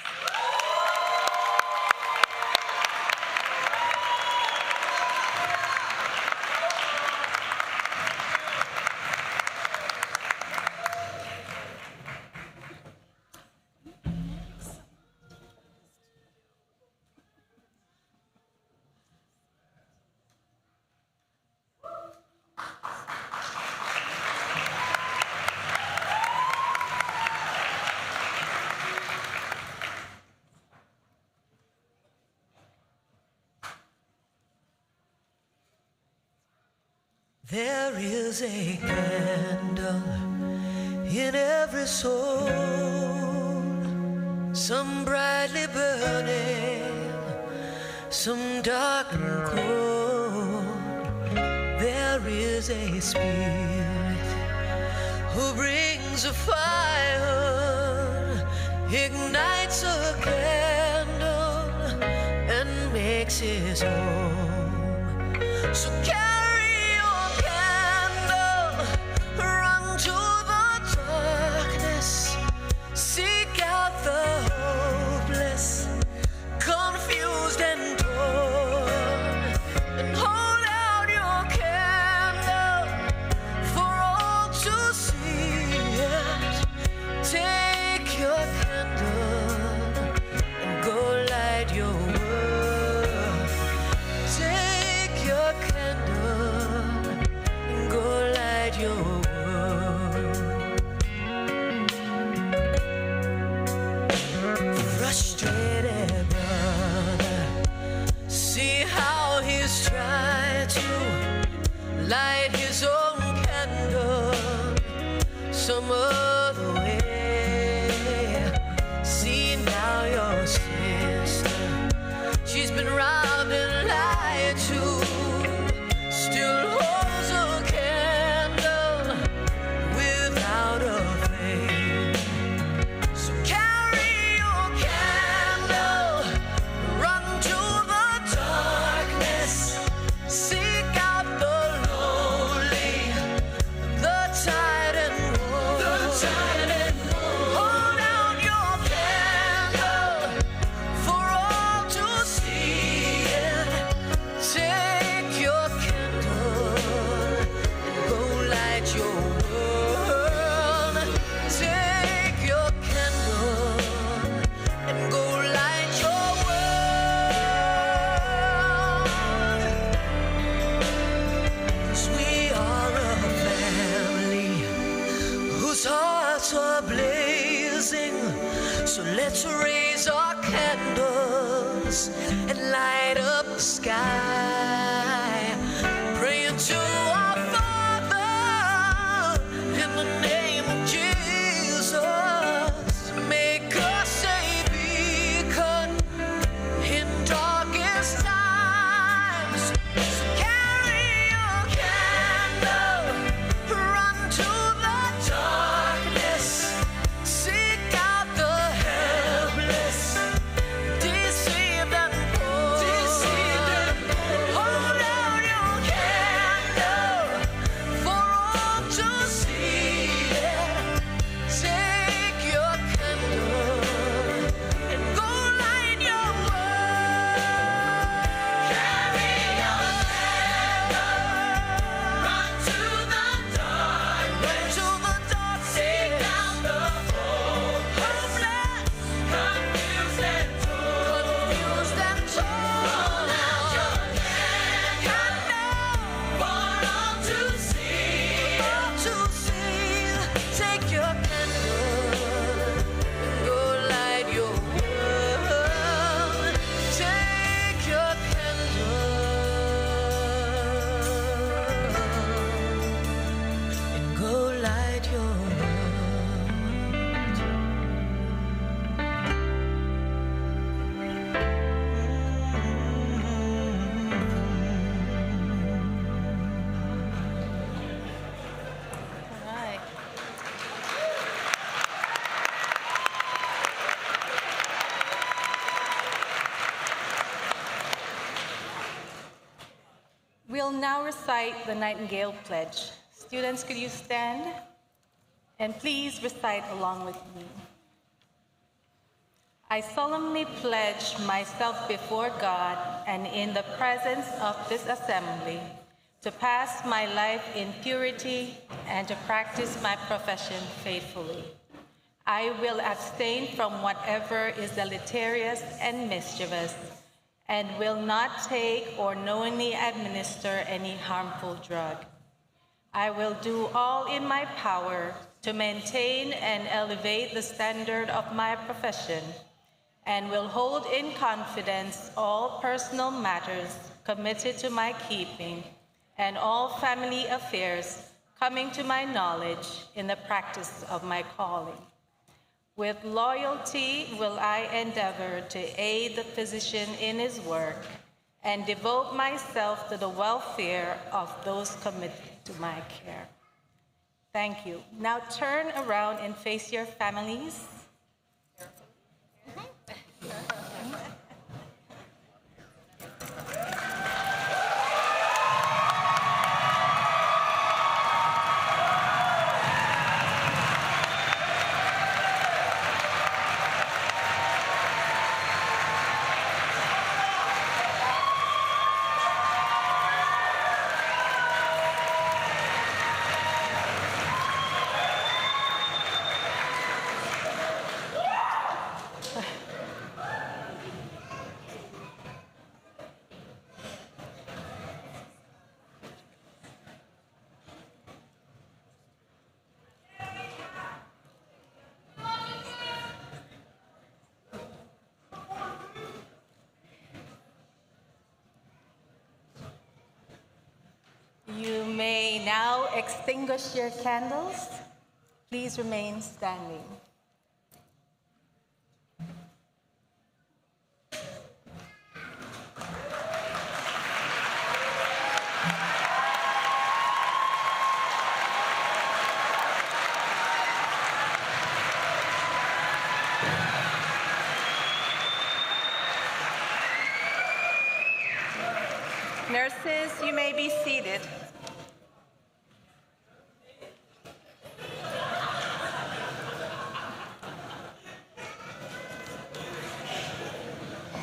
[SPEAKER 10] There is a candle in every soul, some brightly burning, some dark and cold. There is a spirit who brings a fire, ignites a candle, and makes his home. So your candle amazing. So let's raise our candles and light up the sky, praying to our Father in the name of Jesus. Make us a beacon in darkest times. So carry your candle, run to the darkness, seek out the helpless, deceived and poor. Hold out your candle for all to see. Take your candle and go light your world. Carry your candle, run to the dark, seek out the hopeless, confused and torn. Hold out your candle for all to see. Take your candle, go light your world. Take your candle and go light your world.
[SPEAKER 2] All right. We'll now recite the Nightingale Pledge. Students, could you stand? And please recite along with me. I solemnly pledge myself before God and in the presence of this assembly to pass my life in purity and to practice my profession faithfully. I will abstain from whatever is deleterious and mischievous, and will not take or knowingly administer any harmful drug. I will do all in my power to maintain and elevate the standard of my profession, and will hold in confidence all personal matters committed to my keeping and all family affairs coming to my knowledge in the practice of my calling. With loyalty will I endeavor to aid the physician in his work and devote myself to the welfare of those committed to my care. Thank you. Now turn around and face your families. You may now extinguish your candles. Please remain standing. Nurses, you may be seated.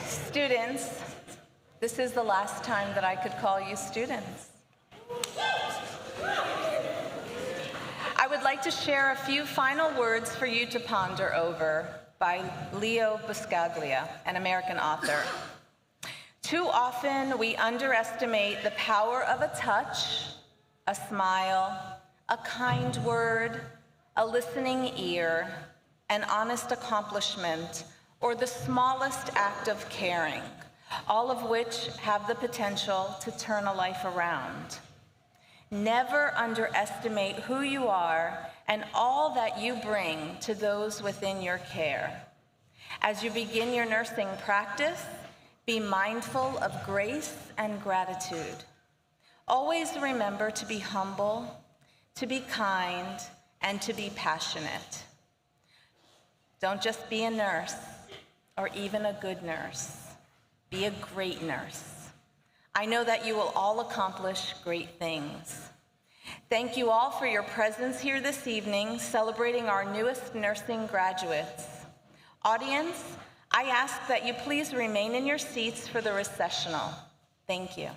[SPEAKER 2] Students, this is the last time that I could call you students. I would like to share a few final words for you to ponder over by Leo Buscaglia, an American author. Too often we underestimate the power of a touch, a smile, a kind word, a listening ear, an honest accomplishment, or the smallest act of caring, all of which have the potential to turn a life around. Never underestimate who you are and all that you bring to those within your care. As you begin your nursing practice, be mindful of grace and gratitude. Always remember to be humble, to be kind, and to be passionate. Don't just be a nurse or even a good nurse. Be a great nurse. I know that you will all accomplish great things. Thank you all for your presence here this evening, celebrating our newest nursing graduates. Audience, I ask that you please remain in your seats for the recessional. Thank you.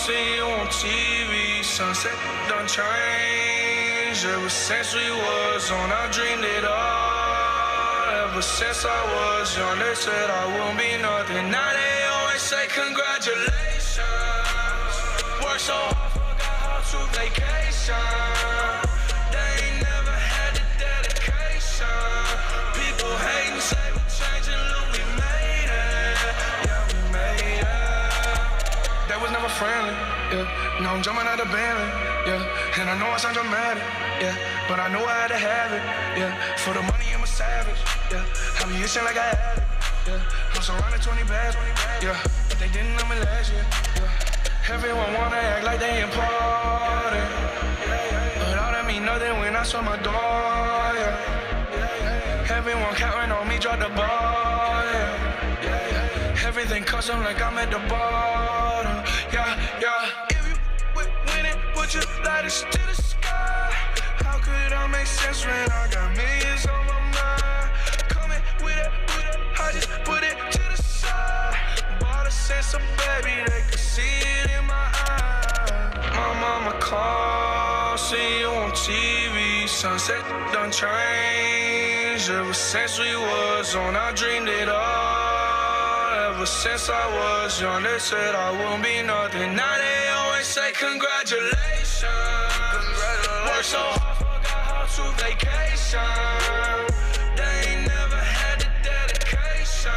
[SPEAKER 10] See you on TV, sunset done changed. Ever since we was on, I dreamed it all. Ever since I was young, they said I won't be nothing. Now they always say congratulations. Work so hard, forgot how to vacation. They ain't never had the dedication. People hating, say we changing, look, we made it. Yeah, we made it. That was never friendly, yeah. Now I'm jumping out of Bentley, yeah. And I know I sound dramatic, yeah. But I knew I had to have it, yeah. For the money, I'm a savage, yeah. I be itching like I had it, yeah. I'm surrounded 20 bags, yeah. But they didn't know me last year, yeah. Everyone wanna act like they important, but all that mean nothing when I saw my door, yeah. Everyone counting on me, drop the ball, yeah. Everything custom like I'm at the bottom, yeah, yeah. If you winning, put your lighters to the sky. How could I make sense when I got millions on my mind? Coming with it, I just put it to the side. Bought a sense of baby, they could see it in my eyes. My mama called, see you on TV. Sunset done changed. Ever since we was on, I dreamed it all. Ever since I was young, they said I won't be nothing. Now they always say congratulations. Work so hard, forgot how to vacation. They ain't never had the dedication.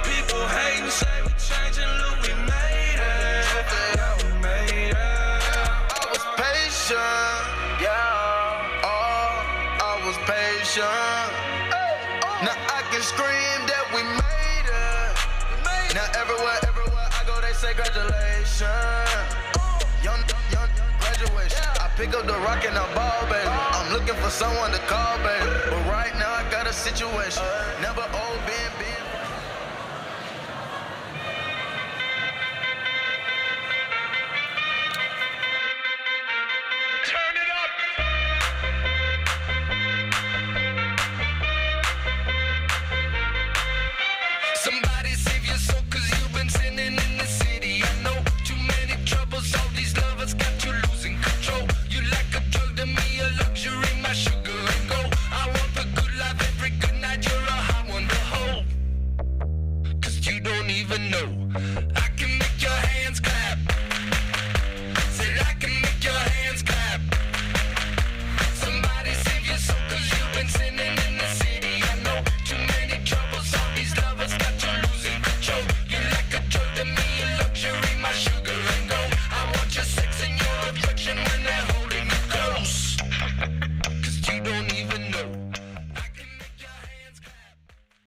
[SPEAKER 10] People hating, say we changing, look, we made it. Yeah, we made it. I was patient, yeah. Oh, I was patient. Now I can scream that we made it. Now everywhere I go, they say congratulations. Young graduation. I pick up the rock and the ball, baby. I'm looking for someone to call, baby. But right now I got a situation. Never old, being